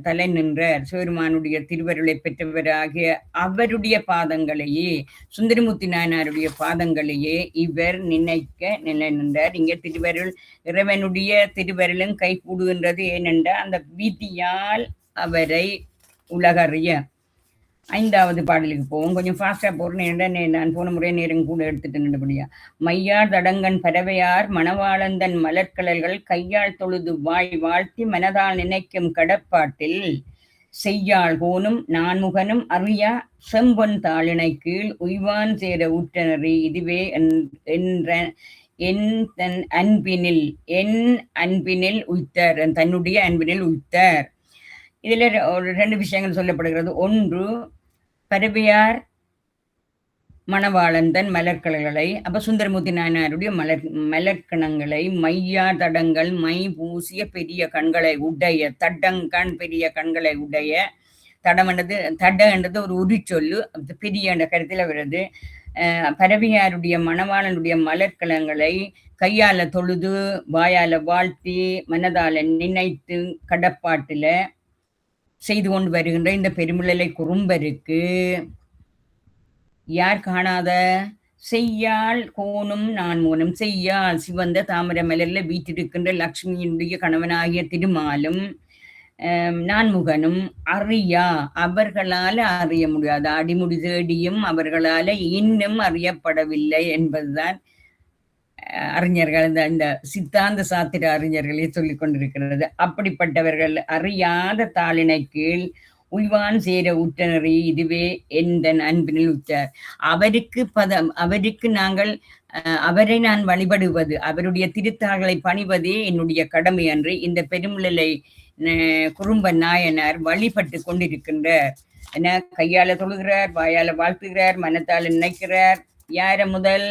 தலை நின்ற சிவருமானுடைய திருவருளை பெற்றவராகிய அவருடைய பாதங்களையே, சுந்தரமூர்த்தி நாயனாருடைய பாதங்களையே இவர் நினைக்க நிலை நின்றார். இங்கே திருவருள் இறைவனுடைய திருவருளும் கை கூடுகின்றது. ஏனென்றால் அந்த விதியால் அவரை உலகறிய. 5வது பாடலுக்கு போவோம். கொஞ்சம் ஃபாஸ்டா போறேன். நான் போன முறை நேரம் கூட எடுத்துட்டு நின்றபடியா. மையார் தடங்கன் பறவையார் மணவாளந்தன் மலர்கழல்கள் கையால் தொழுது வாய் வாழ்த்தி மனதால் நினைக்கும் கடப்பாட்டில் செய்யாள் கோனும் நான்முகனும் அறியா செம்பொன் தாளினை கீழ் உய்வான் சேர ஊற்றனறி இதுவே என்ற என் அன்பினில் உய்த்தார், தன்னுடைய அன்பினில் உய்த்தார். இதுல ஒரு 2 விஷயங்கள் சொல்லப்படுகிறது. ஒன்று, பரவையார் மணவாளன் தன் மலர்கலைகளை, அப்ப சுந்தரமூர்த்தி நாயனாருடைய மலர்கணங்களை மையார் தடங்கள் மை பூசிய பெரிய கண்களை உடைய, தடங்கண் பெரிய கண்களை உடைய, தட என்றது ஒரு உரிச்சொல்லு, பெரிய என்ற கருத்தில் வருது. பரவையாருடைய மணவாளனுடைய மலர்கலங்களை கையால தொழுது வாயால வாழ்த்தி மனதால நினைத்து கடப்பாட்டுல செய்து கொண்டு வருகின்ற இந்த பெருமிழலை குறும்பருக்கு யார் காணாத? செய்யாள் கோனும் நான்மூனும். செய்யாள் சிவந்த தாமரை மலர்ல வீட்டிருக்கின்ற லக்ஷ்மியினுடைய கணவனாகிய திருமாலும் நான்முகனும் அறியா, அவர்களால அறிய முடியாது, அடிமுடி தேடியும் அவர்களால இன்னும் அறியப்படவில்லை என்பதுதான் அறிஞர்கள் இந்த சித்தாந்த சாத்திர அறிஞர்களே சொல்லிக் கொண்டிருக்கிறது. அப்படிப்பட்டவர்கள் அறியாத தாளினை கீழ் உய்வான் சேர உற்றனறி இதுவே எந்த அன்பினில் உற்றார். அவருக்கு நாங்கள் அவரை நான் வழிபடுவது, அவருடைய திருத்தாள்களை பணிவதே என்னுடைய கடமை அன்று இந்த பெருமிழலை குறும்ப நாயனார் வழிபட்டு கொண்டிருக்கின்றார். என கையால தொழுகிறார், வாயால வாழ்த்துகிறார், மனத்தால் நினைக்கிறார். யார முதல்?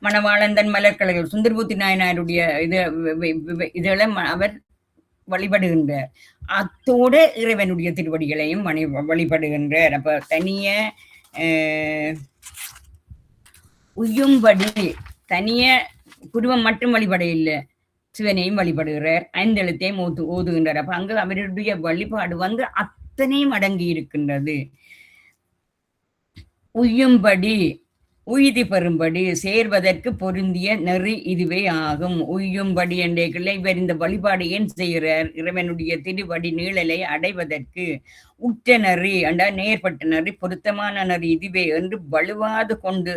மணவாளந்தன் மலர்கலைகள் சுந்தரமூர்த்தி நாயனாருடைய இதெல்லாம் அவர் வழிபடுகின்றார். அத்தோடு இறைவனுடைய திருவடிகளையும் வழிபடுகின்றார். அப்ப தனிய உய்யும்படி தனிய குருவம் மட்டும் வழிபட இல்லை, சிவனையும் வழிபடுகிறார், 5 எழுத்தையும் ஓதுகின்றார். அப்ப அங்கு அவருடைய வழிபாடு அத்தனையும் அடங்கி இருக்கின்றது. உய்யும்படி உய்தி பெறும்படி சேர்வதற்கு பொருந்திய நெறி இதுவே ஆகும். உய்யும்படி என்றைக்குள்ள இவர் இந்த வழிபாடு ஏன் செய்கிறார்? இறைவனுடைய திருவடி நீழலை அடைவதற்கு. உற்ற நெறி அண்டா நேர்பட்ட நெறி, பொருத்தமான நெறி இதுவே என்று வலுவாது கொண்டு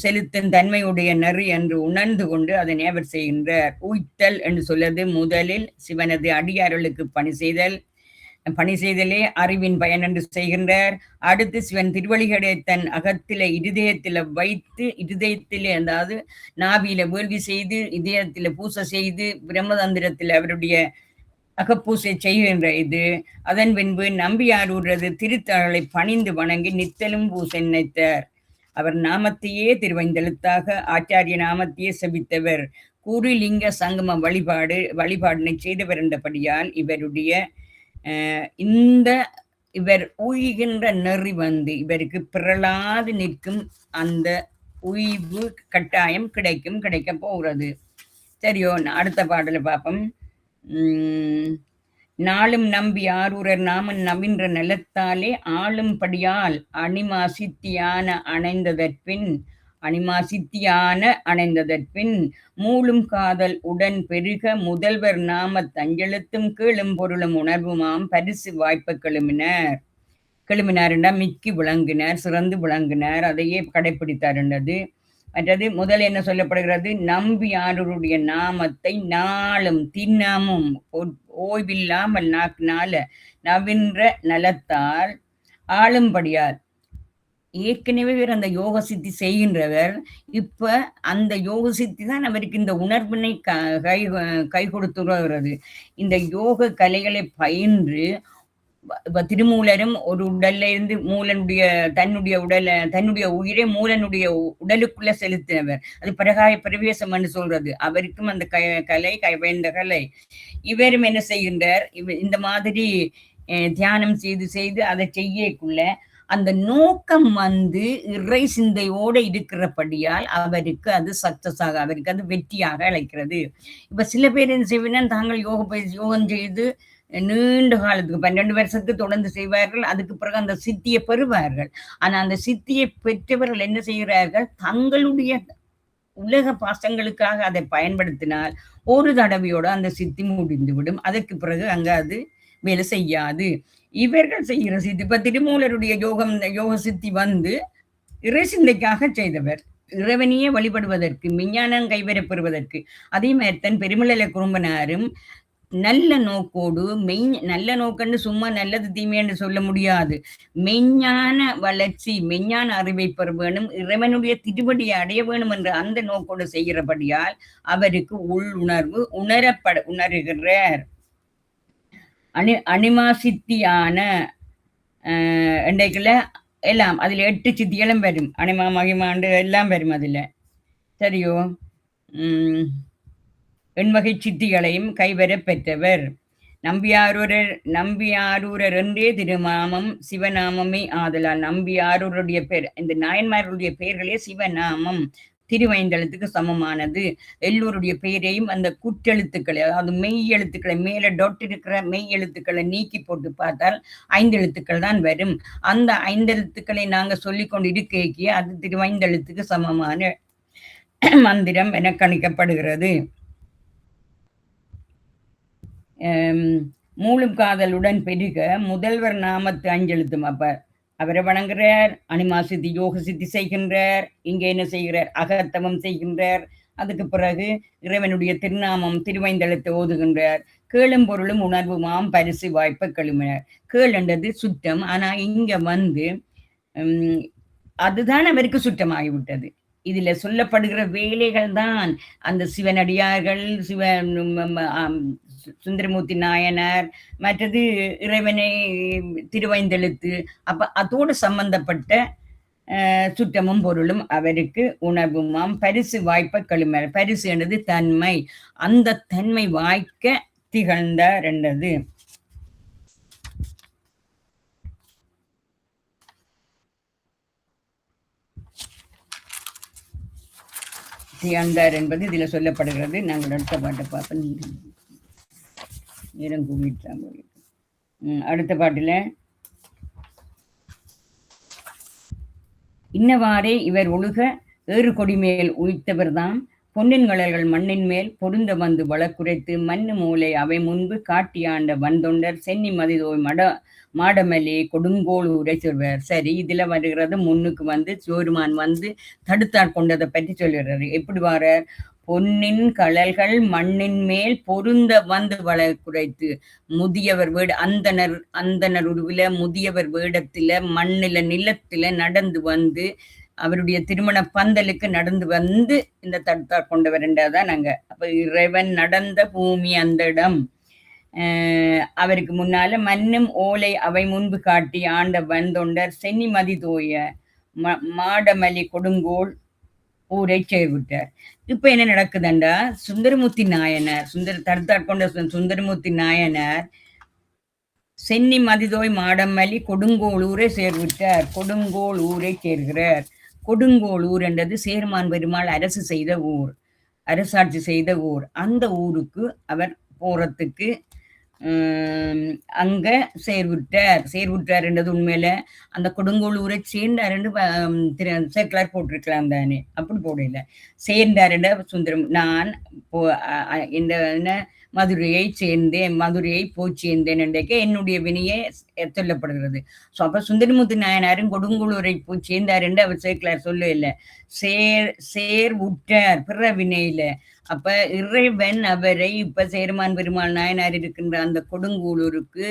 செலுத்தும் தன்மையுடைய நெறி என்று உணர்ந்து கொண்டு அதனை அவர் செய்கின்றார். உய்த்தல் என்று சொல்வது முதலில் சிவனது அடியார்களுக்கு பணி செய்தலே அறிவின் பயன் என்று செய்கின்றார். அடுத்து சிவன் திருவழிகளை தன் அகத்தில இருதயத்தில வைத்து, இருதயத்திலே அதாவது நாவியில வேள்வி செய்து, இதயத்தில பூசை செய்து, பிரம்மதந்திரத்தில் அவருடைய அகப்பூசை செய்கின்ற இது. அதன் பின்பு நம்பியாரூரது திருத்தாளை பணிந்து வணங்கி நித்தலும் பூசை நினைத்தார். அவர் நாமத்தையே திருவைந்தெழுத்தாக ஆச்சாரிய நாமத்தையே செபித்தவர். கூறிலிங்க சங்கம வழிபாடினை செய்தவர் என்றபடியால் இவருடைய இந்த இவர் ஊகின்ற நெறி வந்து இவருக்கு பிறளாது நிற்கும் அந்த உய்வு கட்டாயம் கிடைக்க போகிறது. சரியோ, அடுத்த பாடலை பார்ப்போம். நாளும் நம்பி ஆரூரர் நாமன் நவின்ற நிலத்தாலே ஆளும்படியால் அணிமா சித்தியான அணைந்ததற்பின் மூளும் காதல் உடன் பெருக முதல்வர் நாம தஞ்செழுத்தும் கீழும் பொருளும் உணர்வுமாம் பரிசு வாய்ப்ப கிளம்பினார்ண்டா மிக்கி விளங்கினார், சிறந்து விளங்கினார், அதையே கடைப்பிடித்தார்ன்றது. மற்றது முதல் என்ன சொல்லப்படுகிறது? நம்பி ஆரூருடைய நாமத்தை நாளும் தினமும் ஓய்வில்லாமல் நாக்கினால நவின்ற நலத்தால் ஆளும்படியால் ஏற்கனவே அந்த யோக சித்தி செய்கின்றவர். இப்ப அந்த யோக சித்தி தான் அவருக்கு இந்த உணர்வினை கை கொடுத்துகிறது. இந்த யோக கலைகளை பயின்று இப்ப திருமூலரும் ஒரு உடல்ல இருந்து மூலனுடைய தன்னுடைய உயிரை மூலனுடைய உடலுக்குள்ள செலுத்தினவர். அது பிரவேசம் என்று சொல்றது. அவருக்கும் அந்த கலை கைவந்த கலை. இவரும் என்ன செய்கின்றார்? இந்த மாதிரி தியானம் செய்து அதை செய்யக்குள்ள அந்த நோக்கம் வந்து இறை சிந்தையோடு இருக்கிறபடியால் அவருக்கு அது சக்சஸாக, அவருக்கு அது வெற்றியாக அழைக்கிறது. இப்ப சில பேர் என்ன செய்வீங்கன்னா, தாங்கள் யோகம் செய்து நீண்ட காலத்துக்கு 12 வருஷத்துக்கு தொடர்ந்து செய்வார்கள். அதுக்கு பிறகு அந்த சித்தியை பெறுவார்கள். ஆனா அந்த சித்தியை பெற்றவர்கள் என்ன செய்கிறார்கள்? தங்களுடைய உலக பாசங்களுக்காக அதை பயன்படுத்தினால் ஒரு தடவையோடு அந்த சித்தி முடிந்துவிடும். அதற்கு பிறகு அங்க அது வேலை செய்யாது. இவர்கள் செய்கிற சித்தி, இப்ப திருமூலருடைய யோக சித்தி வந்து இறை சிந்தைக்காக செய்தவர், இறைவனையே வழிபடுவதற்கு, விஞ்ஞானம் கைவரப்பெறுவதற்கு. அதே மாதிரி தன் பெருமிழலை குறும்பனாரும் நல்ல நோக்கோடு நல்ல நோக்கன்னு சும்மா நல்லது தீமைன்னு சொல்ல முடியாது. மெஞ்ஞான வளர்ச்சி, மெஞ்ஞான அறிவை பெற வேணும், இறைவனுடைய திருவடியை அடைய வேணும் என்ற அந்த நோக்கோடு செய்கிறபடியால் அவருக்கு உள்ளுணர்வு உணர்கிறார். அணிமா சித்தியான இன்றைக்குள்ள எல்லாம் அதில் 8 சித்திகளும் வரும். அணிமா மகிமாண்டு எல்லாம் வரும் அதில். சரியோ, எண்வகை சித்திகளையும் கைவர பெற்றவர். நம்பியாரூரர் என்றே திருநாமம் சிவநாமமே ஆதலால் நம்பியாரூருடைய பேர், இந்த நாயன்மார்களுடைய பெயர்களே சிவநாமம், திருவைந்தெழுத்துக்கு சமமானது. எல்லோருடைய பெயரையும் அந்த குற்றெழுத்துக்களை, அதாவது மெய் எழுத்துக்களை, மேல டொட் இருக்கிற மெய் எழுத்துக்களை நீக்கி போட்டு பார்த்தால் 5 எழுத்துக்கள் தான் வரும். அந்த 5 எழுத்துக்களை நாங்கள் சொல்லிக்கொண்டு இருக்கையே அது திருவைந்தெழுத்துக்கு சமமான மந்திரம் என கணிக்கப்படுகிறது. மூலும் காதலுடன் பெருக முதல்வர் நாமத்து 5 எழுத்தும். அப்ப அவரை வணங்குறார், அனிமா சித்தி யோக சித்தி செய்கின்றார். இங்க என்ன செய்கிறார்? அகத்தவம் செய்கின்றார். அதுக்கு பிறகு இறைவனுடைய திருநாமம் திருவைந்தெழுத்தை ஓதுகின்றார். கேளும் பொருளும் உணர்வுமாம் பரிசு வாய்ப்பை கழுமினார். கேளுன்றது சுத்தம். ஆனா இங்க வந்து அதுதான் அவருக்கு சுத்தமாகிவிட்டது. இதுல சொல்லப்படுகிற வேலைகள் தான் அந்த சிவனடியார்கள், சுந்தரமூர்த்தி நாயனார், மற்றது இறைவனை திருவைந்தெழுத்து, அப்ப அதோடு சம்பந்தப்பட்ட சுற்றமும் பொருளும் அவருக்கு உணர்வுமாம் பரிசு வாய்ப்ப கழுமர். பரிசு என்றது தன்மை, அந்த தன்மை வாய்க்க திகழ்ந்தார் என்றது. திகழ்ந்தார் என்பது இதுல சொல்லப்படுகிறது. நாங்கள் அடுத்த பாட்டை பார்ப்போம். நேரம் கூப்பிட்டாங்க. அடுத்த பாட்டுல இன்னவாறே இவர் ஒழுக ஏறு கொடிமேல் உயிர்த்தவர் தாம் பொன்னின் கழல்கள் மண்ணின் மேல் பொருந்த வந்து வளக்குறைத்து மண்ணு மூளை அவை முன்பு காட்டியாண்ட வந்தொண்டர் சென்னி மதிதோய் மாடமலே கொடுங்கோள் உரை சொல்வார். சரி, இதுல வருகிறது முன்னுக்கு வந்து சோருமான் வந்து தடுத்தாற் கொண்டதை பற்றி சொல்கிறார். எப்படி வாரார்? பொன்னின் கழல்கள் மண்ணின் மேல் பொருந்த வந்து வளக்குறைத்து, முதியவர் வீடு, அந்தனர் உருவில முதியவர் வேடத்தில மண்ணில நிலத்தில நடந்து வந்து அவருடைய திருமண பந்தலுக்கு நடந்து வந்து இந்த தடுத்தாற் கொண்டவர் என்றாதான் நாங்க. அப்ப இறைவன் நடந்த பூமி அந்த இடம். அவருக்கு முன்னால மன்னும் ஓலை அவை முன்பு காட்டி ஆண்ட வந்தொண்டர் சென்னிமதி தோய மாடமலி கொடுங்கோல் ஊரை சேர்விட்டார். இப்ப என்ன நடக்குதுண்டா, சுந்தரமூர்த்தி நாயனார் தடுத்தாட்கொண்ட சுந்தரமூர்த்தி நாயனார் சென்னி மதிதோய் மாடமல்லி கொடுங்கோல் ஊரை சேர்விட்டார். கொடுங்கோல் ஊரை சேர்கிறார். கொடுங்கோல் ஊர் என்றது சேர்மான் பெருமாள் அரசு செய்த ஊர், அரசாட்சி செய்த ஊர். அந்த ஊருக்கு அவர் போறதுக்கு அங்க சேர்வுற்றார் என்றது உண்மையில அந்த கொடுங்கோளூரை சேர்ந்தார் என்று சேர்க்கலார் போட்டிருக்கலாம் தானே, அப்படி போடல. சேர்ந்தார் என்ற சுந்தரம் நான் இந்த மதுரையை சேர்ந்தேன், மதுரையை போய் சேர்ந்தேன் என்றைக்கு என்னுடைய வினையே சொல்லப்படுகிறது. ஸோ அப்ப சுந்தரமூர்த்தி நாயனாரும் கொடுங்கோளூரை போய் சேர்ந்தார் என்று அவர் சேர்க்கலார் சொல்ல இல்லை. உற்றார் பிற வினையில. அப்ப இறைவன் அவரை இப்ப சேர்மான் பெருமாள் நாயனார் இருக்கின்ற அந்த கொடுங்கூளூருக்கு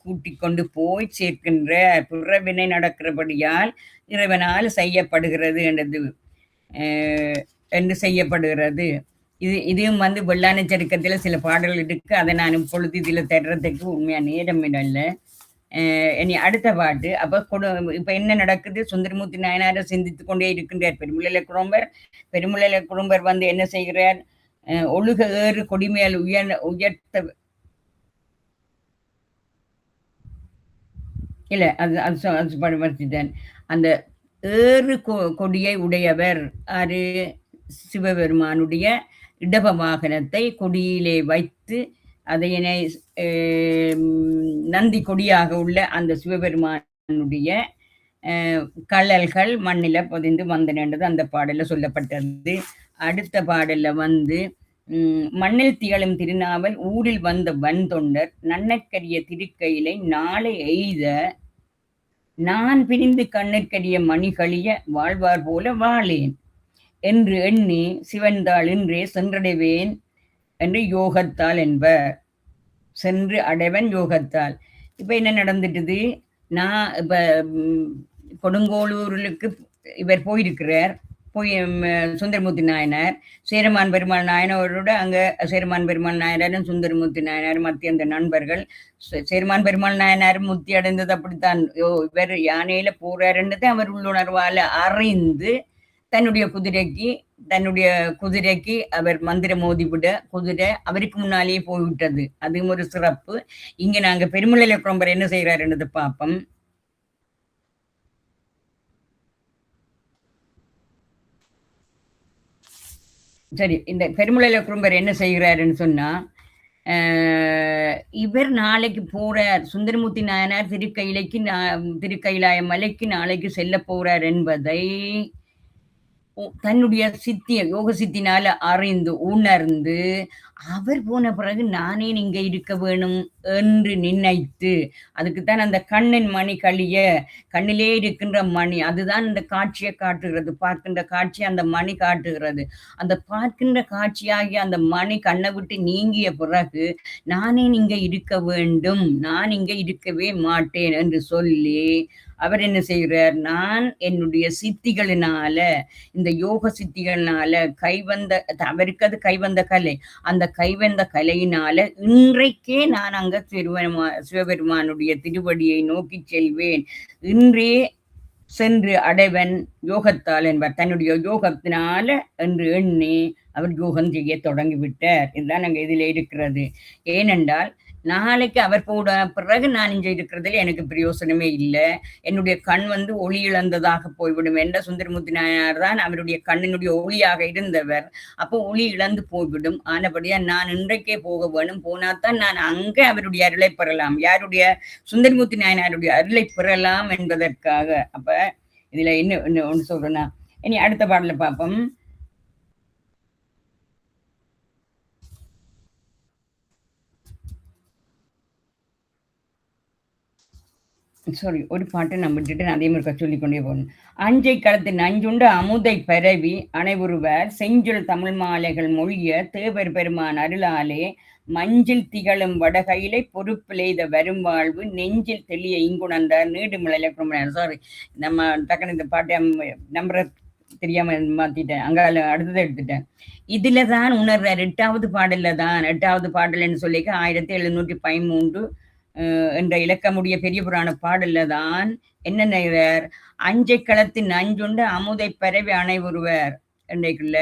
கூட்டிக் கொண்டு போய் சேர்க்கின்ற பிறவினை நடக்கிறபடியால் இறைவனால் செய்யப்படுகிறது என்று செய்யப்படுகிறது. இதையும் வெள்ளானை சருக்கத்துல சில பாடல்கள் இருக்கு. அதை நான் இப்பொழுது இதுல தர்றதுக்கு உண்மையா நேரம் இல்லை. இனி அடுத்த பாட்டு. அப்ப இப்ப என்ன நடக்குது, சுந்தரமூர்த்தி நாயனாரை சிந்தித்துக் கொண்டே இருக்கின்றார் பெருமுள்ள குடும்பர் என்ன செய்கிறார், ஒழுக ஏறு கொடிமேல் உயர்த்த இல்ல அது படுத்திதான். அந்த ஏறு கொடியை உடையவர் ஆறு, சிவபெருமானுடைய இடப வாகனத்தை கொடியிலே வைத்து அதையினை நந்தி கொடியாக உள்ள அந்த சிவபெருமானுடைய கள்ளல்கள் மண்ணில பொதிந்து வந்தனன்றது அந்த பாடல்ல சொல்லப்பட்டது. அடுத்த பாடல்ல மண்ணில் திகழும் திருநாவல் ஊரில் வந்த வன்தொண்டர் நன்னற்கரிய திருக்கையிலை நாளை எய்த நான் பிரிந்து கண்ணிற்கரிய மணிகளிய வாழ்வார் போல வாழேன் என்று எண்ணி சிவன்தாள் இன்றே சென்றடைவேன் என்று யோகத்தால் என்பர். சென்று அடைவன் யோகத்தால். இப்ப என்ன நடந்துட்டுது, நான் இப்ப கொடுங்கோளூருக்கு இவர் போயிருக்கிறார். போய் சுந்தரமூர்த்தி நாயனார் சேரமான் பெருமாள் நாயனரோட அங்க சேரமான் பெருமாள் நாயனாரும் சுந்தரமூர்த்தி நாயனாரும் மத்திய அந்த நண்பர்கள். சேரமான் பெருமாள் நாயனாரும் முத்தி அடைந்தது அப்படித்தான். இவர் யானையில போறாருன்றது அவர் உள்ளுணர்வால அறிந்து தன்னுடைய குதிரைக்கு அவர் மந்திரம் மோதிவிட குதிரை அவருக்கு முன்னாலேயே போய்விட்டது. அதுவும் ஒரு சிறப்பு. இங்க நாங்க பெருமுளையில குழம்பர் என்ன செய்யறாருன்றது பாப்போம். சரி, இந்த பெருமுளையில குறும்பர் என்ன செய்கிறாருன்னு சொன்னா, இவர் நாளைக்கு போறார், சுந்தரமூர்த்தி நாயனார் திருக்கைலாய மலைக்கு நாளைக்கு செல்ல போறார் என்பதை தன்னுடைய யோக சித்தினால அறிந்து உணர்ந்து அவர் போன பிறகு நானே இங்க இருக்க வேணும் என்று நினைத்து, அதுக்குத்தான் அந்த கண்ணின் மணி கண்ணிலே இருக்கின்ற மணி அதுதான் இந்த காட்சியை காட்டுகிறது. பார்க்கின்ற காட்சி அந்த மணி காட்டுகிறது. அந்த பார்க்கின்ற காட்சியாகிய அந்த மணி கண்ணை விட்டு நீங்கிய பிறகு நானே இங்க இருக்க வேண்டும், நான் இங்க இருக்கவே மாட்டேன் என்று சொல்லி அவர் என்ன செய்கிறார், நான் என்னுடைய சித்திகளினால இந்த யோக சித்திகளினால அவருக்கு அது கைவந்த கலை, அந்த கைவந்த கலையினால இன்றைக்கே நான் அங்க சிவபெருமானுடைய திருவடியை நோக்கி செல்வேன், இன்றே சென்று அடைவன் யோகத்தால் என்பார். தன்னுடைய யோகத்தினால என்று எண்ணி அவர் யோகம் செய்ய தொடங்கிவிட்டார். இதுதான் அங்க இதில் இருக்கிறது. ஏனென்றால் நாளைக்கு அவர் போட பிறகு நான் இங்க இருக்கிறதுல எனக்கு பிரயோசனமே இல்லை, என்னுடைய கண் ஒளி இழந்ததாக போய்விடும் என்ற சுந்தரமூர்த்தி நாயனார் தான் அவருடைய கண்ணினுடைய ஒளியாக இருந்தவர். அப்போ ஒளி இழந்து போய்விடும். ஆனபடியா நான் இன்றைக்கே போக வேணும், போனாத்தான் நான் அங்க அவருடைய அருளை பெறலாம், யாருடைய சுந்தரமூர்த்தி நாயனாருடைய அருளை பெறலாம் என்பதற்காக. அப்ப இதுல என்ன ஒன்று சொல்றேன்னா, இனி அடுத்த பாடல பார்ப்போம். சாரி, ஒரு பாட்டை நான் விட்டுட்டு அதே மாதிரி சொல்லிக்கொண்டே போகணும். அஞ்சை களத்து நஞ்சுண்டு அமுதை பரவி அனைவருவர் செஞ்சொல் தமிழ் மாலைகள் மொழிய தேவர் பெருமான் அருளாலே மஞ்சில் திகழும் வடகையிலை பொறுப்பிலைத வரும் வாழ்வு நெஞ்சில் தெளிய இங்குணர்ந்தார் நீடுமலையில குடும்பம். சாரி, நம்ம டக்குனு இந்த பாட்டை நம்புற தெரியாம மாத்திட்டேன். அங்கால அடுத்தத எடுத்துட்டேன். இதுல தான் உணர்றார். 8வது பாடல்ல தான் 8வது பாடல்ன்னு சொல்லிக்க 1713 என்ற இலக்கமுடைய பெரிய புராண பாடல்ல தான் என்ன நெய்றார், "அஞ்சைக் களத்தின் நஞ்சுண்ட அமுதைப் பரவி அணைவுறுவர்" என்றைக்குள்ள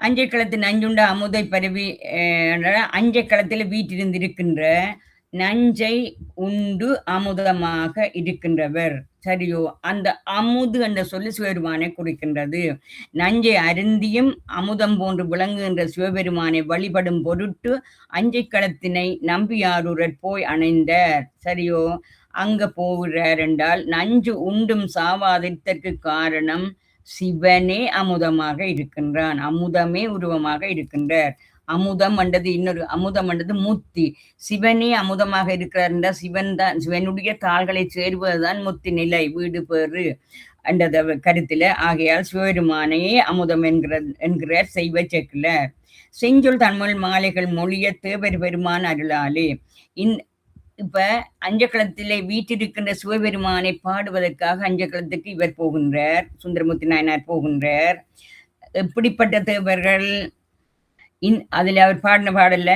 அஞ்சை களத்து நஞ்சுண்ட அமுதை பரவி அஞ்சை களத்தில் வீற்றிருந்திருக்கின்ற நஞ்சை உண்டு அமுதமாக இருக்கின்றவர். சரியோ? அந்த அமுது என்ற சொல்லு சிவபெருமானை குறிக்கின்றது. நஞ்சை அருந்தியும் அமுதம் போன்று விளங்குகின்ற சிவபெருமானை வழிபடும் பொருட்டு அஞ்சை களத்தினை நம்பியாரூரர் போய் அணைந்தார். சரியோ? அங்க போகிறார் என்றால் நஞ்சு உண்டும் சாவாதித்தற்கு காரணம் சிவனே அமுதமாக இருக்கின்றான். அமுதமே உருவமாக இருக்கின்றார். அமுதம் என்றது இன்னொரு அமுதம் என்றது முத்தி. சிவனே அமுதமாக இருக்கிறார் என்றால் சிவன் தான் சிவனுடைய தாள்களை சேருவதுதான் முத்தி நிலை, வீடு பேறு என்ற கருத்தில. ஆகையால் சிவபெருமானையே அமுதம் என்கிறார் செய்வ செக்கிலார். செஞ்சொல் தமிழ் மாலைகள் மொழிய தேவர் பெருமான் அருளாலே. இப்ப அஞ்சக்களத்திலே வீற்றிருக்கின்ற சிவபெருமானை பாடுவதற்காக அஞ்சக்களத்துக்கு இவர் போகின்றார், சுந்தரமூர்த்தி நாயனார் போகின்றார். எப்படிப்பட்ட தேவர்கள்? அதுல அவர் பாடின பாடல்ல,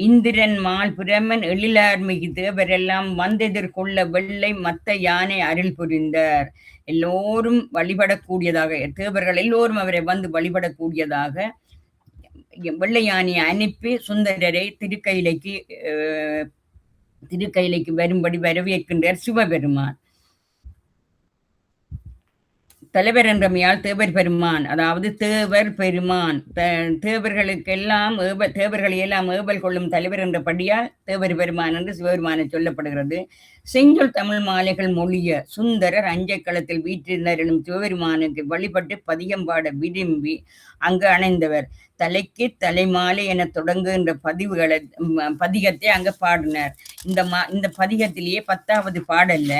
இந்திரன் மால் பிரமன் எழிலார் மிகு தேவரெல்லாம் வந்தெதிர்கொள்ள வெள்ளை மத்த யானை அருள் புரிந்தார். எல்லோரும் வழிபடக்கூடியதாக, தேவர்கள் எல்லோரும் அவரை வந்து வழிபடக்கூடியதாக வெள்ளை யானையை அனுப்பி சுந்தரரை திருக்கையிலைக்கு வரும்படி வரவேற்கின்றார் சிவபெருமான். தலைவர் என்றமையால் தேவர் பெருமான், அதாவது தேவர் பெருமான், தேவர்களுக்கெல்லாம் தேவர்களை எல்லாம் ஏவல் கொள்ளும் தலைவர் என்றபடியால் தேவர் பெருமான் என்று சிவபெருமானை சொல்லப்படுகிறது. செஞ்சொல் தமிழ் மாலைகள் மொழிய சுந்தரர் அஞ்சைக்களத்தில் வீற்றிருந்தார் எனும் சிவபெருமானுக்கு வழிபட்டு பதிகம் பாட விரும்பி அங்கு அணைந்தவர். தலைக்கு தலைமாலை என தொடங்குகின்ற பதிகத்தை அங்க பாடினார். இந்த பதிகத்திலேயே 10வது பாடல்ல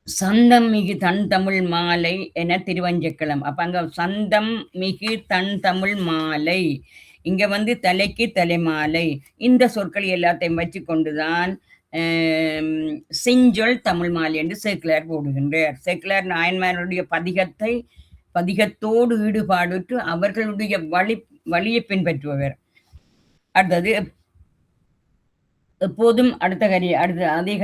சந்தம் மிகு தன் தமிழ் மாலை என திருவஞ்சக்களம். அப்ப அங்க சந்தம் மிகு தன் தமிழ் மாலை, இங்க வந்து தலைக்கு தலைமாலை, இந்த சொற்கள் எல்லாத்தையும் வச்சு கொண்டுதான் செஞ்சொல் தமிழ் மாலை என்று சேக்கிலார் போடுகின்றார். சேக்கிலார் நாயன்மாருடைய பதிகத்தோடு ஈடுபாடுற்று அவர்களுடைய வழியை பின்பற்றுபவர். அடுத்தது எப்போதும் அதே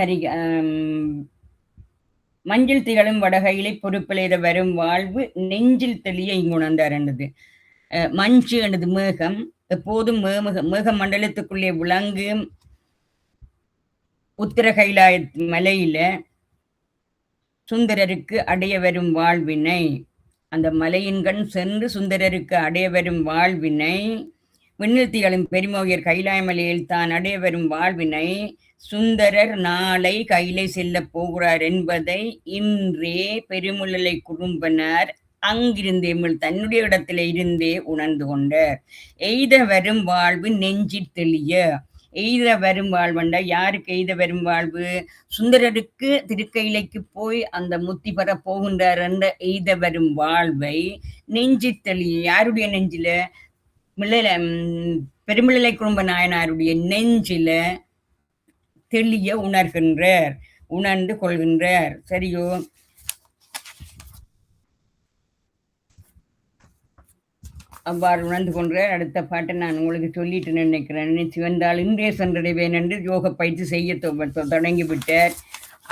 மஞ்சள் திகழும் வடகையிலை பொறுப்பிலேற வரும் வாழ்வு நெஞ்சில் தெளிய இங்குணர்ந்தார் என்றது. மஞ்சு என்றது மேகம், எப்போதும் மேக மண்டலத்துக்குள்ளே விளங்கும் உத்திர கைலாய மலையில சுந்தரருக்கு அடைய வரும் வாழ்வினை, அந்த மலையின்கண் சென்று சுந்தரருக்கு அடைய வரும் வாழ்வினை, விண்ணில் திகழும் பெருமோகியர் கைலாய மலையில் தான் அடைய வரும் வாழ்வினை சுந்தரர் நாளை கையிலை செல்ல போகிறார் என்பதை இன்றே பெருமுழலை குறும்பனார் அங்கிருந்தே தன்னுடைய இடத்திலே இருந்தே உணர்ந்து கொண்டார். எய்த வரும் வாழ்வு நெஞ்சில் தெளிய. எய்த வரும் வாழ்வண்டா யாருக்கு எய்த வரும் வாழ்வு? சுந்தரருக்கு திருக்கையிலைக்கு போய் அந்த முத்தி பெற போகின்றார் என்ற எய்த வரும் வாழ்வை நெஞ்சில் தெளிய. யாருடைய நெஞ்சில? பெருமிழலை குறும்ப நாயனாருடைய நெஞ்சில தெளிய உணர்கின்றார், உணர்ந்து கொள்கின்றார். சரியோ? அவ்வாறு உணர்ந்து கொள்கிறார். அடுத்த பாட்டை நான் உங்களுக்கு சொல்லிட்டு நினைக்கிறேன். சிவந்தால் இன்றே சென்றடைவேன் என்று யோக பயிற்சி செய்ய தொடங்கிவிட்டார்.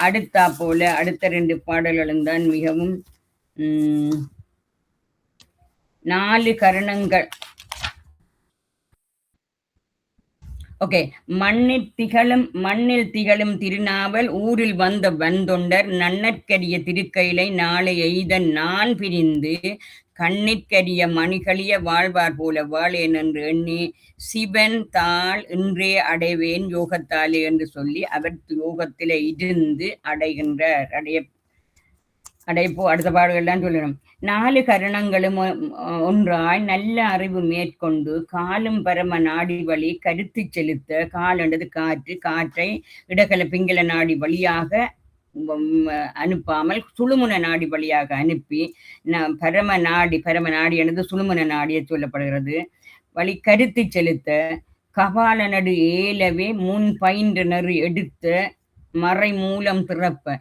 அடுத்தா போல அடுத்த 2 பாடல்களும் தான் மிகவும் 4 கரணங்கள். ஓகே. மண்ணில் திகழும் திருநாவல் ஊரில் வந்த வந்தொண்டர் நன்னற்கரிய திருக்கையிலை நாளை எய்த நான் பிரிந்து கண்ணிற்கரிய மணிகளிய வாழ்வார் போல வாழேன் என்று எண்ணி சிவன் தாள் இன்றே அடைவேன் யோகத்தாலே என்று சொல்லி அவர் யோகத்திலே இருந்து அடைகின்றார். அடைப்போ அடுத்த பாடுகள்லாம் சொல்லணும். 4 கரணங்களும் ஒன்றாய் நல்ல அறிவு மேற்கொண்டு காலும் பரம நாடி வழி கருத்து செலுத்த, கால் என்றது காற்றை இடகல பிங்கள நாடி வழியாக அனுப்பாமல் சுழுமுன நாடி வழியாக அனுப்பி பரம நாடி எனது சுழுமுன நாடிய சொல்லப்படுகிறது. வழி கருத்து செலுத்த கபால நடு ஏலவே முன் பயின்று நெறி எடுத்த மறைமூலம் திறப்ப.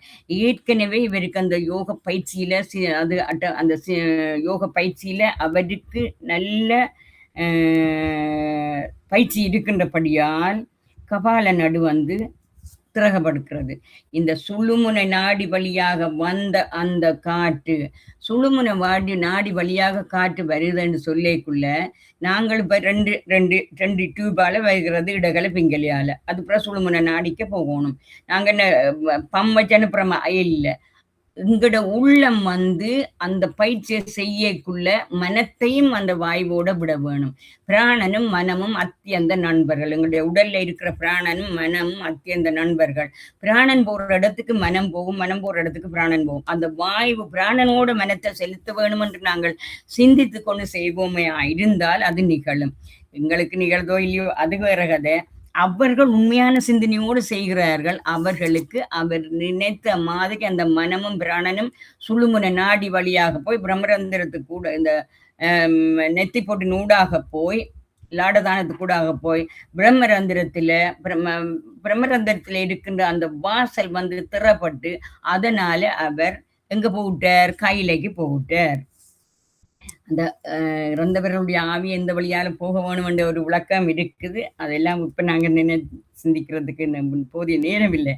ஏற்கனவே இவருக்கு அந்த யோக பயிற்சியில அந்த யோக பயிற்சியில அவருக்கு நல்ல அ பயிற்சி இருக்கின்றபடியால் கபால நடு வந்து திறகப்படுக்கிறது. இந்த சுழுமுனை நாடி வழியாக வந்த அந்த காற்று, சுழுமுனை நாடி வழியாக காற்று வருதுன்னு சொல்லிக்குள்ள, நாங்கள் இப்ப 2 டியூபால வருகிறது இடகல பிங்கலையால. அதுக்கப்புறம் சுழுமுனை நாடிக்கு போகணும். நாங்க என்ன பம்ப் வச்சு அனுப்புறோமா? இல்ல. எங்கட உள்ளம் வந்து அந்த பயிற்சியை செய்யக்குள்ள மனத்தையும் அந்த வாய்வோட விட வேணும். பிராணனும் மனமும் அத்தியந்த நண்பர்கள். எங்களுடைய உடல்ல இருக்கிற பிராணனும் மனமும் அத்தியந்த நண்பர்கள். பிராணன் போற இடத்துக்கு மனம் போகும், மனம் போற இடத்துக்கு பிராணன் போகும். அந்த வாய்வு பிராணனோட மனத்தை செலுத்த வேணும் என்று நாங்கள் சிந்தித்து கொண்டு செய்வோமே இருந்தால் அது நிகழும். எங்களுக்கு நிகழ்தோ இல்லையோ அது வேற கதை. அவர்கள் உண்மையான சிந்தனையோடு செய்கிறார்கள். அவர்களுக்கு அவர் நினைத்த மாதிரி அந்த மனமும் பிராணனும் சுழுமுனை நாடி வழியாக போய் பிரம்மரந்திரத்துக்கு கூட இந்த நெத்தி போட்டு நூடாக போய் லாடதானத்துக்கூடாக போய் பிரம்மரந்திரத்தில் இருக்கின்ற அந்த வாசல் வந்து திறப்பட்டு அதனால அவர் எங்க போட்டார்? கையிலைக்கு போட்டார். அந்த இறந்தவர்களுடைய ஆவி எந்த வழியால போக வேணும் என்ற ஒரு விளக்கம் இருக்குது. அதெல்லாம் இப்ப நாங்க சிந்திக்கிறதுக்கு போதிய நேரம் இல்லை.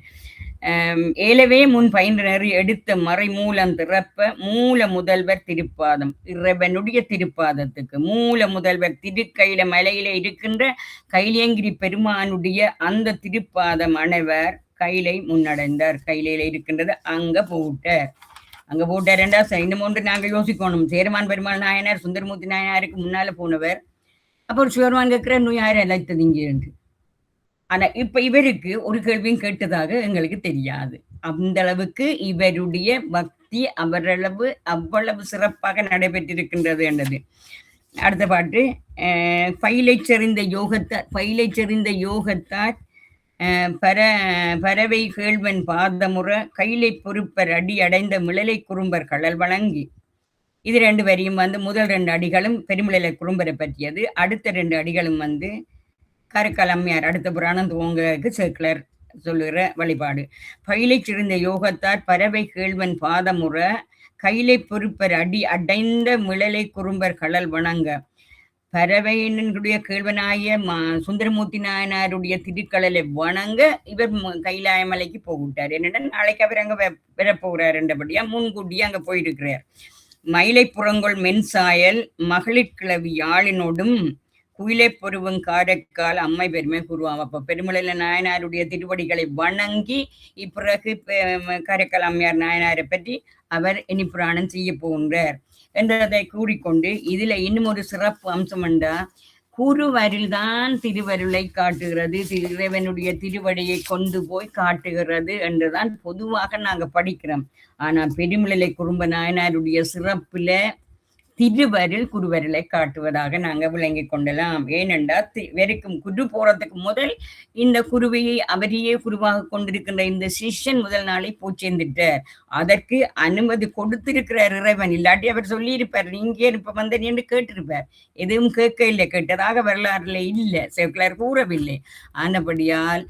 ஏலவே முன் பயின்றனர் எடுத்த மறைமூலம் திறப்ப மூல முதல்வர் திருப்பாதம். இறைவனுடைய திருப்பாதத்துக்கு மூல முதல்வர் திருக்கையில மலையில இருக்கின்ற கைலியங்கிரி பெருமானுடைய அந்த திருப்பாதம் அனைவர் கையிலை முன்னடைந்தார். கையில இருக்கின்றது அங்க போட்டார். அங்க போட்டாருண்டா இன்னும் ஒன்று நாங்கள் யோசிக்கணும். சேரமான் பெருமாள் நாயனார் சுந்தரமூர்த்தி நாயனாருக்கு முன்னால போனவர். அப்போ ஒரு சிவருமான் கேட்கிற இன்னும் யாரும் அழைத்தது இங்கே என்று. ஆனா இப்ப இவருக்கு ஒரு கேள்வியும் கேட்டதாக எங்களுக்கு தெரியாது. அந்த அளவுக்கு இவருடைய பக்தி அவ்வளவு சிறப்பாக நடைபெற்றிருக்கின்றது என்றது. அடுத்த பாட்டு பயிலை செறிந்த யோகத்தார் பறவை கேள்வன் பாதமுற கைலை பொறுப்பர் அடி அடைந்த மிளலை குறும்பர் கடல் வழங்கி. இது 2 வரியும் வந்து முதல் 2 அடிகளும் பெருமிழலை குறும்பரை பற்றியது. அடுத்த 2 அடிகளும் வந்து கருக்கல் அம்மையார் அடுத்த புராணம் துவங்கக்கு சேர்க்கலர் சொல்லுகிற வழிபாடு. பயிலை சிறந்த யோகத்தார் பறவை கேள்வன் பாதமுற கைலை பொறுப்பர் அடி அடைந்த மிளலை குறும்பர் கடல் வணங்க. பறவையினுடைய கேள்வனாய சுந்தரமூர்த்தி நாயனாருடைய திருக்கடலை வணங்க இவர் கைலாய மலைக்கு போகிட்டார். என்னடா நாளைக்கு அவர் அங்க வரப்போகிறார் என்றபடியா முன்கூட்டியே அங்க போயிருக்கிறார். மயிலை புறங்கொள் மென்சாயல் மகளிர் கிளவி யாழினோடும் குயிலை பொருவம் காரைக்கால் அம்மை பெருமை கூறுவாங்க. அப்ப பெருமலையில நாயனாருடைய திருவடிகளை வணங்கி இப்பிறகு காரைக்கால் அம்மையார் நாயனாரை பற்றி அவர் இனி புராணம் செய்ய போகின்றார் என்றதை கூறிக்கொண்டு இதுல இன்னும் ஒரு சிறப்பு அம்சம் என்றா குருவரில் தான் திருவருளை காட்டுகிறது, இறைவனுடைய திருவடியை கொண்டு போய் காட்டுகிறது என்றுதான் பொதுவாக நாங்க படிக்கிறோம். ஆனா பெருமிழலை குறும்ப நாயனாருடைய சிறப்புல திருவருள் குருவருளை காட்டுவதாக நாங்க விளங்கி கொள்ளலாம். ஏனென்றா வெறுக்கும் குரு போறதுக்கு முதல் இந்த குருவையை அவரையே குருவாக கொண்டிருக்கின்ற இந்த சிஷ்யன் முதல் நாளை போச்சேர்ந்துட்டார். அதற்கு அனுமதி கொடுத்திருக்கிறார் இறைவன். இல்லாட்டி அவர் சொல்லியிருப்பார் நீங்க இப்ப வந்த என்று கேட்டிருப்பார். எதுவும் கேட்க இல்லை, கேட்டதாக வரலாறுல இல்லை, சேக்கிலார் கூறவில்லை. ஆனபடியால்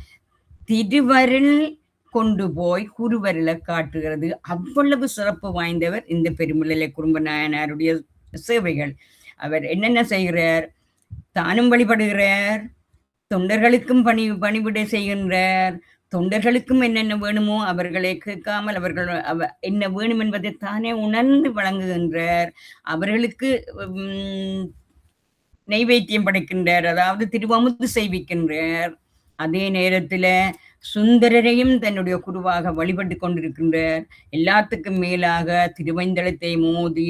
திருவருள் கொண்டு போய் குருவருளை காட்டுகிறது. அவ்வளவு சிறப்பு வாய்ந்தவர் இந்த பெருமிழலை குறும்ப நாயனாருடைய சேவைகள். அவர் என்னென்ன செய்கிறார்? தானும் வழிபடுகிறார், தொண்டர்களுக்கும் பணிவிடை செய்கின்றார். தொண்டர்களுக்கும் என்னென்ன வேணுமோ அவர்களை கேட்காமல் அவர்கள் என்ன வேணும் என்பதை தானே உணர்ந்து வழங்குகின்றார். அவர்களுக்கு நைவேத்தியம் படைக்கின்றார், அதாவது திருவமுது செய்விக்கின்றார். அதே நேரத்துல சுந்தரரையும் தன்னுடைய குருவாக வழிபட்டு கொண்டிருக்கின்றார். எல்லாத்துக்கும் மேலாக திருவைந்தளத்தை மோதி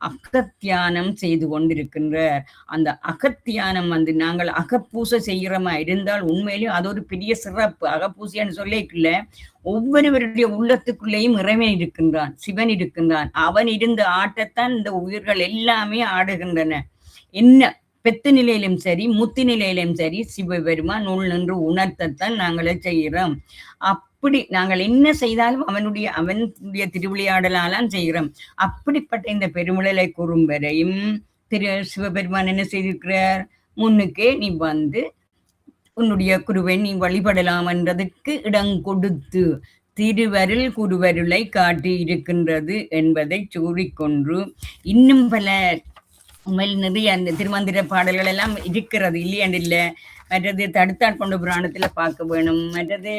அகத்தியானம் செய்து கொண்டிருக்கின்றார். அந்த அகத்தியானம் வந்து நாங்கள் அகப்பூசை செய்கிறோமா இருந்தால் உண்மையிலேயும் அது ஒரு பெரிய சிறப்பு. அகப்பூசைன்னு சொல்லிக்கல, ஒவ்வொருவருடைய உள்ளத்துக்குள்ளேயும் இறைவன் இருக்கின்றான், சிவன் இருக்கின்றான். அவன் இருந்த ஆட்டத்தான் இந்த உயிர்கள் எல்லாமே ஆடுகின்றன. என்ன பெத்து நிலையிலும் சரி முத்தி நிலையிலும் சரி சிவபெருமான் உள் நின்று உணர்த்தத்தான் நாங்களே செய்கிறோம். அப்படி நாங்கள் என்ன செய்தாலும் அவனுடைய திருவிளையாடலாலாம் செய்கிறோம். அப்படிப்பட்ட இந்த பெருமிழலை குறும்பரையும் சிவபெருமான் என்ன செய்திருக்கிறார்? முன்னுக்கே நீ வந்து உன்னுடைய குருவை நீ வழிபடலாம் என்றதற்கு இடம் கொடுத்து திருவருள் குருவருளை காட்டி இருக்கின்றது என்பதை கூறிக்கொண்டு இன்னும் பல உண்மையில் நிறைய அந்த திருமந்திர பாடல்கள் எல்லாம் இருக்கிறது இல்லையாண்டு இல்லை. மற்றது தடுத்தாட் கொண்ட புராணத்துல பார்க்க வேணும். மற்றது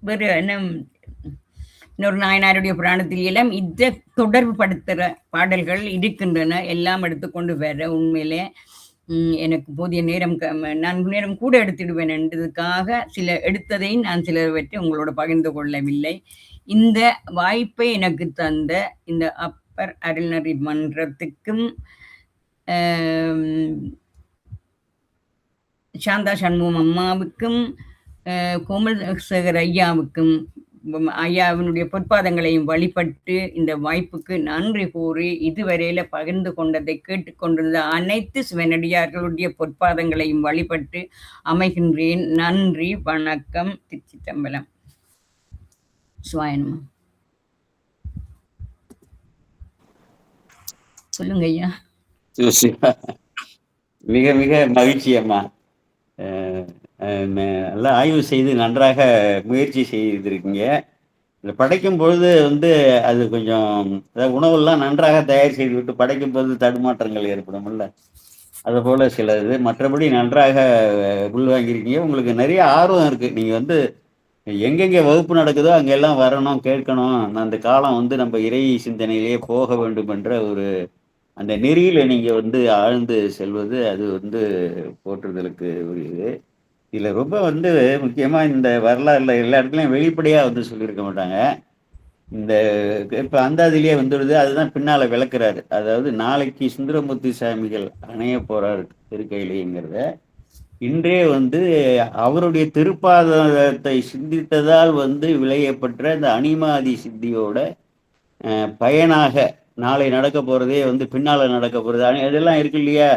வேறு என்ன இன்னொரு நாயனாருடைய புராணத்தில் எல்லாம் இதை தொடர்பு படுத்துகிற பாடல்கள் இருக்கின்றன. எல்லாம் எடுத்துக்கொண்டு வர உண்மையிலே எனக்கு போதிய நேரம் நான் நேரம் கூட எடுத்துடுவேன் என்றதுக்காக சில எடுத்ததை நான் சிலவற்றை உங்களோட பகிர்ந்து கொள்ளவில்லை. இந்த வாய்ப்பை எனக்கு தந்த இந்த அப்பர் அருள்நெறி மன்றத்துக்கும் சாந்தா சண்முகம் அம்மாவுக்கும் கோமல்சேகர் ஐயாவுக்கும் ஐயாவினுடைய பொற்பாதங்களையும் வழிபட்டு இந்த வாய்ப்புக்கு நன்றி கூறி இதுவரையில பகிர்ந்து கொண்டதை கேட்டுக்கொண்டிருந்த அனைத்து சிவனடியார்களுடைய பொற்பாதங்களையும் வழிபட்டு அமைகின்றேன். நன்றி, வணக்கம். திருச்சிற்றம்பலம். சுவாயனமா சொல்லுங்க ஐயா. மிக மிக மகிழ்ச்சி அம்மா. நல்லா ஆய்வு செய்து நன்றாக முயற்சி செய்திருக்கீங்க. இந்த படைக்கும் பொழுது அது கொஞ்சம் உணவெல்லாம் நன்றாக தயார் செய்து விட்டு படைக்கும் பொழுது தடுமாற்றங்கள் ஏற்படும்ல, அதை போல சில இது. மற்றபடி நன்றாக உள்வாங்கியிருக்கீங்க. உங்களுக்கு நிறைய ஆர்வம் இருக்கு. நீங்க எங்கெங்கே வகுப்பு நடக்குதோ அங்கெல்லாம் வரணும், கேட்கணும். அந்த காலம் நம்ம இறை சிந்தனையிலேயே போக வேண்டும் என்ற ஒரு அந்த நெறியில நீங்க ஆழ்ந்து செல்வது அது போற்றுதலுக்கு உரியது. இதுல ரொம்ப முக்கியமா இந்த வரலாறுல எல்லா இடத்துலயும் வெளிப்படையா சொல்லியிருக்க மாட்டாங்க. இந்த இப்ப அந்தாதிலேயே வந்துடுது. அதுதான் பின்னால விளக்குறாரு. அதாவது நாளைக்கு சுந்தரமூர்த்தி சாமிகள் அணைய போறார் திருக்கையிலேங்கிறத இன்றே அவருடைய திருப்பாதத்தை சிந்தித்ததால் விளையப்பட்ட இந்த அனிமாதி சித்தியோட பயனாக நாளை நடக்க போறதே பின்னால நடக்க போறது அதெல்லாம் இருக்கு இல்லையா.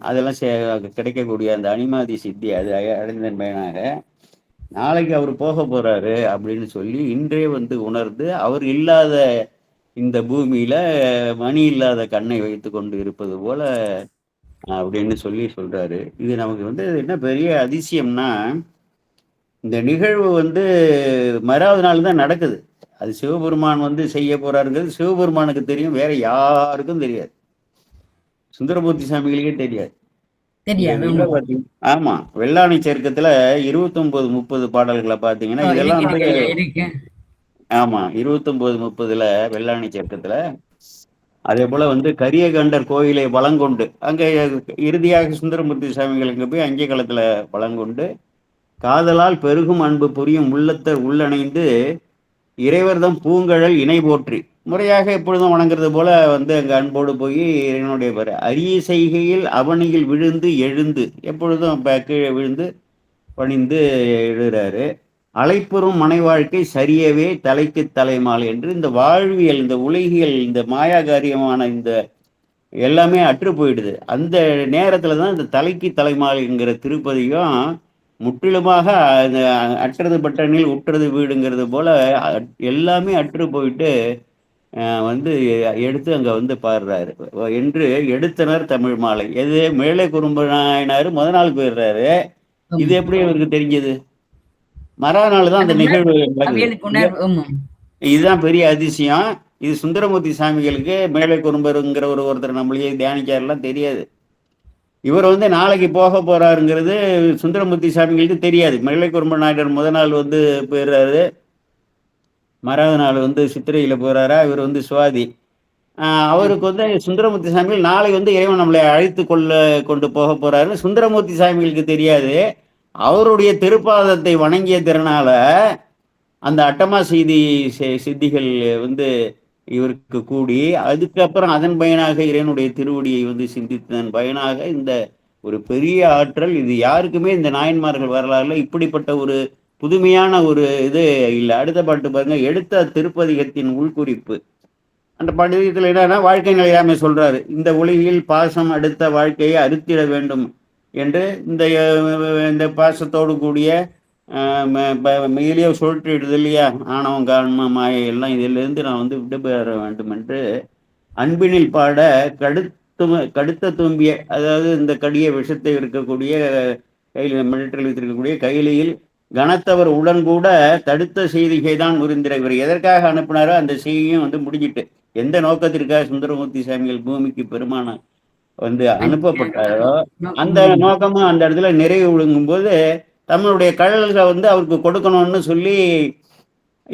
அதெல்லாம் கிடைக்கக்கூடிய அந்த அனிமாதி சித்தி அது அடைந்ததன் பயனாக நாளைக்கு அவர் போக போறாரு அப்படின்னு சொல்லி இன்றே உணர்ந்து அவர் இல்லாத இந்த பூமியில மணி இல்லாத கண்ணை வைத்து கொண்டு இருப்பது போல அப்படின்னு சொல்றாரு. இது நமக்கு என்ன பெரிய அதிசயம்னா, இந்த நிகழ்வு மறாவது நாள் தான் நடக்குது. அது சிவபெருமான் செய்ய போறாருங்கிறது சிவபெருமானுக்கு தெரியும், வேற யாருக்கும் தெரியாது. சுந்தரமூர்த்தி சாமிகளுக்கே தெரியாது. ஆமா, வெள்ளாணி சேர்க்கத்துல 29-30 பாடல்களை பாத்தீங்கன்னா இதெல்லாம் ஆமா 29-30 வெள்ளாணி சேர்க்கத்துல அதே போல கரியகண்டர் கோயிலை வளங்கொண்டு அங்க இறுதியாக சுந்தரமூர்த்தி சாமிகள் இங்க போய் அங்கே காலத்துல வளங்கொண்டு காதலால் பெருகும் அன்பு புரியும் உள்ளத்தர் உள்ளணைந்து இறைவர்தம் பூங்கழல் இணை போற்றி முறையாக எப்பொழுதும் வணங்குறது போல அங்க அன்போடு போய் இறைவனுடைய பேர் அரிய செய்கையில் அவனியில் விழுந்து எழுந்து எப்பொழுதும் கீழே விழுந்து பணிந்து எழுதுறாரு. அழைப்புறும் மனை வாழ்க்கை சரியவே தலைக்கு தலைமால் என்று இந்த வாழ்வியல், இந்த உலகியல், இந்த மாயாகாரியமான இந்த எல்லாமே அற்று போயிடுது. அந்த நேரத்துல தான் இந்த தலைக்கு தலைமால்ங்கிற திருப்பதியும் முற்றிலுமாக அற்றது பட்டனில் உற்றது வீடுங்கிறது போல எல்லாமே அற்று போயிட்டு எடுத்து அங்க பாடுறாரு என்று எடுத்தனர் தமிழ் மாலை. எது மேலே குறும்பு நாயனாரு முத நாள் போயிடுறாரு. இது எப்படி அவருக்கு தெரிஞ்சது? மறுநாள் தான் அந்த நிகழ்வு. இதுதான் பெரிய அதிசயம். இது சுந்தரமூர்த்தி சாமிகளுக்கு மேலே குறும்பருங்கிற ஒருத்தர் நம்மளையே தியானிக்காரெல்லாம் தெரியாது. இவர் நாளைக்கு போக போறாருங்கிறது சுந்தரமூர்த்தி சாமிகளுக்கு தெரியாது. மேலே குறும்ப நாயனர் முத நாள் போயிடுறாரு. மறாவது நாள் சித்திரையில போறாரா, இவர் சுவாதி. அவருக்கு சுந்தரமூர்த்தி சாமிகள் நாளை இறைவன் நம்மளை அழைத்து கொண்டு போக போறாரு. சுந்தரமூர்த்தி சாமிகளுக்கு தெரியாது. அவருடைய திருப்பாதத்தை வணங்கிய திறனால அந்த அட்டமா சித்திகள் இவருக்கு கூடி அதுக்கப்புறம் அதன் பயனாக இறைவனுடைய திருவடியை சிந்தித்ததன் பயனாக இந்த ஒரு பெரிய ஆற்றல். இது யாருக்குமே இந்த நாயன்மார்கள் வரலாறுல இப்படிப்பட்ட ஒரு புதுமையான ஒரு இது இல்லை. அடுத்த பாட்டு பாருங்க, எடுத்த திருப்பதிகத்தின் உள்குறிப்பு. அந்த பதிகத்தில் என்னன்னா வாழ்க்கை நிலையாமை சொல்றாரு. இந்த உலகில் பாசம் அடுத்த வாழ்க்கையை அறுத்திட வேண்டும் என்று இந்த பாசத்தோடு கூடிய இதுலேயே சொல்லிட்டு இல்லையா, ஆணவம் காரணம் மாயை எல்லாம் இதிலிருந்து நான் விடுபெற வேண்டும் என்று அன்பினில் பாட கடுத்த தும்பிய, அதாவது இந்த கடிய விஷத்தை இருக்கக்கூடிய கையில் மிலிட்டரியில் வைத்திருக்கக்கூடிய கையிலையில் கனத்தவர் உடன் கூட தடுத்த செய்திகை தான் முறிந்திர. இவர் எதற்காக அனுப்பினாரோ அந்த செய்தியும் வந்து முடிஞ்சிட்டு. எந்த நோக்கத்திற்காக சுந்தரமூர்த்தி சாமிகள் பூமிக்கு பெருமான வந்து அனுப்பப்பட்டாரோ அந்த நோக்கமும் அந்த இடத்துல நிறைவு விழுங்கும் போது தம்முடைய கழல்களை வந்து அவருக்கு கொடுக்கணும்னு சொல்லி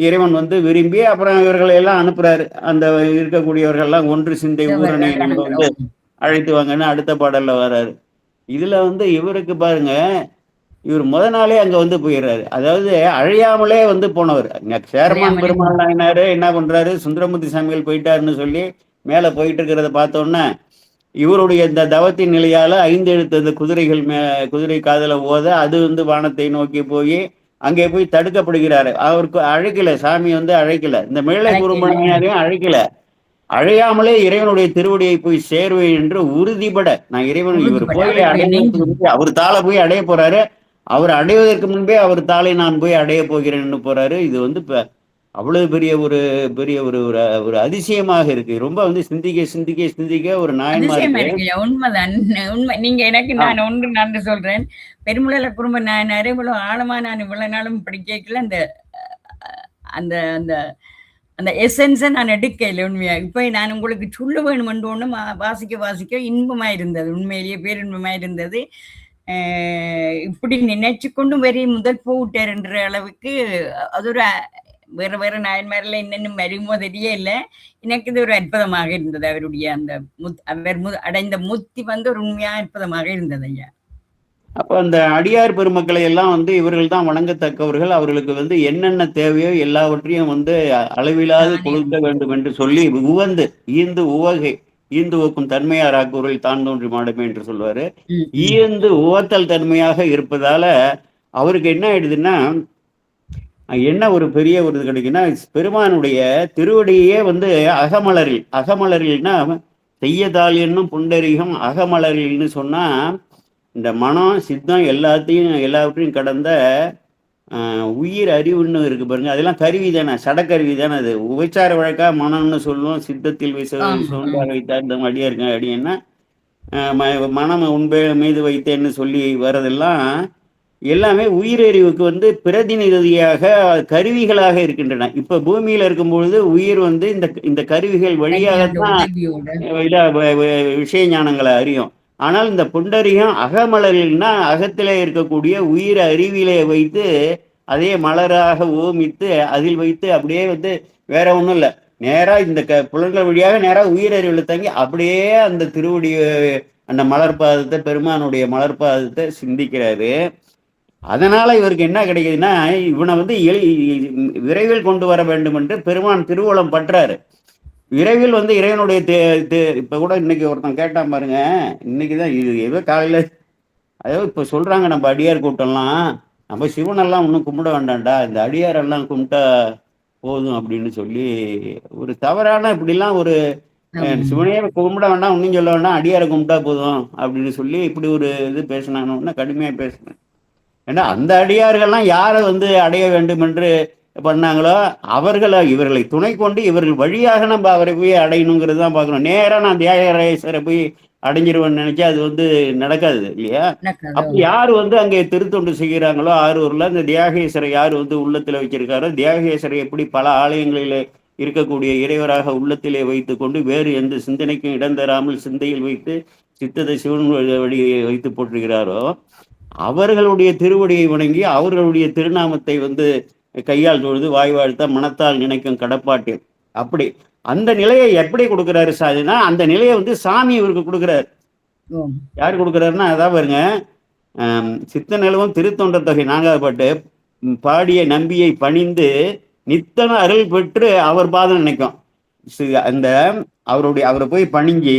இறைவன் வந்து விரும்பி அப்புறம் இவர்களை எல்லாம் அனுப்புறாரு. அந்த இருக்கக்கூடியவர்கள் எல்லாம் ஒன்று சிந்தை ஊரணி நம்ம வந்து அழைத்து வாங்கன்னு அடுத்த பாடல்ல வர்றாரு. இதுல வந்து இவருக்கு பாருங்க, இவர் முத நாளே அங்க வந்து போயிடுறாரு. அதாவது அழியாமலே வந்து போனவர். சேர்மான் பெருமாள் நாயனாரு என்ன பண்றாரு, சுந்தரமூர்த்தி சாமிகள் போயிட்டாருன்னு சொல்லி மேல போயிட்டு இருக்கிறத பார்த்தோன்னா, இவருடைய இந்த தவத்தின் நிலையால 5 எழுத்து அந்த குதிரைகள் குதிரை காதல ஓத அது வந்து வானத்தை நோக்கி போய் அங்கே போய் தடுக்கப்படுகிறாரு. அவருக்கு அழைக்கல, சாமி வந்து அழைக்கல, இந்த மேலை குருமணியாரையும் அழைக்கல. அழையாமலே இறைவனுடைய திருவடியை போய் சேர்வேன் என்று உறுதிபட, நான் இறைவன் இவர் போய் அடைவதற்கு அவர் தாளை போய் அடைய போறாரு. அவர் அடைவதற்கு முன்பே அவர் தாளை நான் போய் அடைய போகிறேன்னு போறாரு. இது வந்து இப்ப அவ்வளவு பெரிய ஒரு ஒரு அதிசயமாக இருக்கு. ரொம்ப வந்து சிந்திக்க சிந்திக்க சிந்திக்க ஒரு நாயன்மாருக்கு உண்மைதான். உண்மை. நீங்க எனக்கு நான் ஒன்று நன்றி சொல்றேன். பெருமுழல குடும்ப நாயனாரே இவ்வளவு ஆழமா நான் இவ்வளவு நாளும் படிக்கல. அந்த அந்த அந்த அந்த எசன்ஸை நான் எடுக்கல உண்மையா. இப்ப நான் உங்களுக்கு சொல்ல வேணும் என்று ஒன்றும் வாசிக்க வாசிக்க இன்பமா இருந்தது. உண்மையிலேயே பேரின்பமா இருந்தது. இப்படி நினைச்சு கொண்டு வெறி முதல் போட்டார் என்ற அளவுக்கு அது ஒரு வேற வேற நாயன்மாரில் இன்னும் வருமோ தெரியல. எனக்கு இது ஒரு அற்புதமாக இருந்தது. அவருடைய அந்த அவர் அடைந்த முத்தி வந்து ஒரு உண்மையா அற்புதமாக இருந்தது ஐயா. அப்போ அந்த அடியார் பெருமக்களை எல்லாம் வந்து இவர்கள் தான் வணங்கத்தக்கவர்கள். அவர்களுக்கு வந்து என்னென்ன தேவையோ எல்லாவற்றையும் வந்து அளவிலாது கொடுக்க வேண்டும் என்று சொல்லி உவந்து ஈந்து உவகை ஈந்து ஊக்கும் தன்மையாராக்குவர்கள் தான் தோன்றி மாடுமே என்று சொல்லுவாரு. ஈந்து உவத்தல் தன்மையாக இருப்பதால அவருக்கு என்ன ஆயிடுதுன்னா, என்ன ஒரு பெரிய ஒரு இது கிடைக்குன்னா, பெருமானுடைய திருவடியே வந்து அகமலரில்னா செய்யதால் என்னும் புண்டரீகம் அகமலரில்னு சொன்னா, இந்த மனம் சித்தம் எல்லாவற்றையும் கடந்த உயிர் அறிவுன்னு இருக்கு பாருங்க, அதெல்லாம் கருவி தானே, சடக்கருவி தானே. அது உபச்சார வழக்கா மனம்னு சொல்லுவோம். சித்தத்தில் வைத்தார் இந்த அடியா இருக்கேன் அடியன்னா மனம் உண்பே மீது வைத்தேன்னு சொல்லி வர்றதெல்லாம் எல்லாமே உயிரறிவுக்கு வந்து பிரதிநிதியாக கருவிகளாக இருக்கின்றன. இப்ப பூமியில இருக்கும் பொழுது உயிர் வந்து இந்த கருவிகள் வழியாகத்தான் விஷய ஞானங்களை அறியும். ஆனால் இந்த புண்டரிகம் அகமலரில்னா அகத்திலே இருக்கக்கூடிய உயிர் அறிவிலே வைத்து அதே மலராக ஓமித்து அதில் வைத்து அப்படியே வந்து வேற ஒன்றும் இல்லை, நேரா இந்த புலன்கள் வழியாக நேரா உயிரறிவில் தங்கி அப்படியே அந்த திருவடி அந்த மலர்பாதத்தை பெருமானுடைய மலர்பாதத்தை சிந்திக்கிறாரு. அதனால இவருக்கு என்ன கிடைக்குதுன்னா, இவனை வந்து விரைவில் கொண்டு வர வேண்டும் என்று பெருமான் திருவுளம் பற்றாரு. விரைவில் வந்து இறைவனுடைய இப்ப கூட இன்னைக்கு ஒருத்தன் கேட்டான் பாருங்க, இன்னைக்குதான் இது ஏதோ காலையில அதாவது இப்ப சொல்றாங்க, நம்ம அடியார் கூட்டம்லாம் நம்ம சிவனெல்லாம் ஒன்றும் கும்பிட வேண்டாம்டா, இந்த அடியாரெல்லாம் கும்பிட்டா போதும் அப்படின்னு சொல்லி ஒரு தவறான இப்படிலாம் ஒரு சிவனையே கும்பிட வேண்டாம் ஒன்றும் சொல்ல வேண்டாம், அடியாரை கும்பிட்டா போதும் அப்படின்னு சொல்லி இப்படி ஒரு இது பேசினான்னு கடுமையா பேசினேன். ஏன்னா அந்த அடியார்கள்லாம் யாரை வந்து அடைய வேண்டும் என்று பண்ணாங்களோ இவர்களை துணை கொண்டு இவர்கள் வழியாக நம்ம அவரை போய் அடையணுங்கிறது தான் பார்க்கணும். நேராக நான் தியாகராஜரை போய் அடைஞ்சிருவேன்னு நினைச்சா அது வந்து நடக்காது இல்லையா. அப்ப யார் வந்து அங்கே திருத்தொண்டு செய்கிறாங்களோ ஆரூர்ல அந்த தியாகேஸ்வரை யார் வந்து உள்ளத்துல வச்சிருக்காரோ, தியாகேஸ்வரை எப்படி பல ஆலயங்களில் இருக்கக்கூடிய இறைவராக உள்ளத்திலே வைத்து கொண்டு வேறு எந்த சிந்தனைக்கும் இடம் தராமல் சிந்தையில் வைத்து சித்தத்தை சிவன் வழியை வைத்து போட்டுகிறாரோ, அவர்களுடைய திருவடியை வணங்கி அவர்களுடைய திருநாமத்தை வந்து கையால் தொழுது வாய் வாழ்த்த மனத்தால் நினைக்கும் கடப்பாட்டில் அப்படி அந்த நிலையை எப்படி கொடுக்குறாரு சாதினா, அந்த நிலையை வந்து சாமி இவருக்கு கொடுக்குறாரு. யாரு கொடுக்குறாருன்னா அதான் பாருங்க, சித்த நிலவும் திருத்தொண்ட தொகை 4வது பாட்டு, பாடிய நம்பியை பணிந்து நித்தன அருள் பெற்று அவர் பாதம் நினைக்கும். அந்த அவரை போய் பணிஞ்சு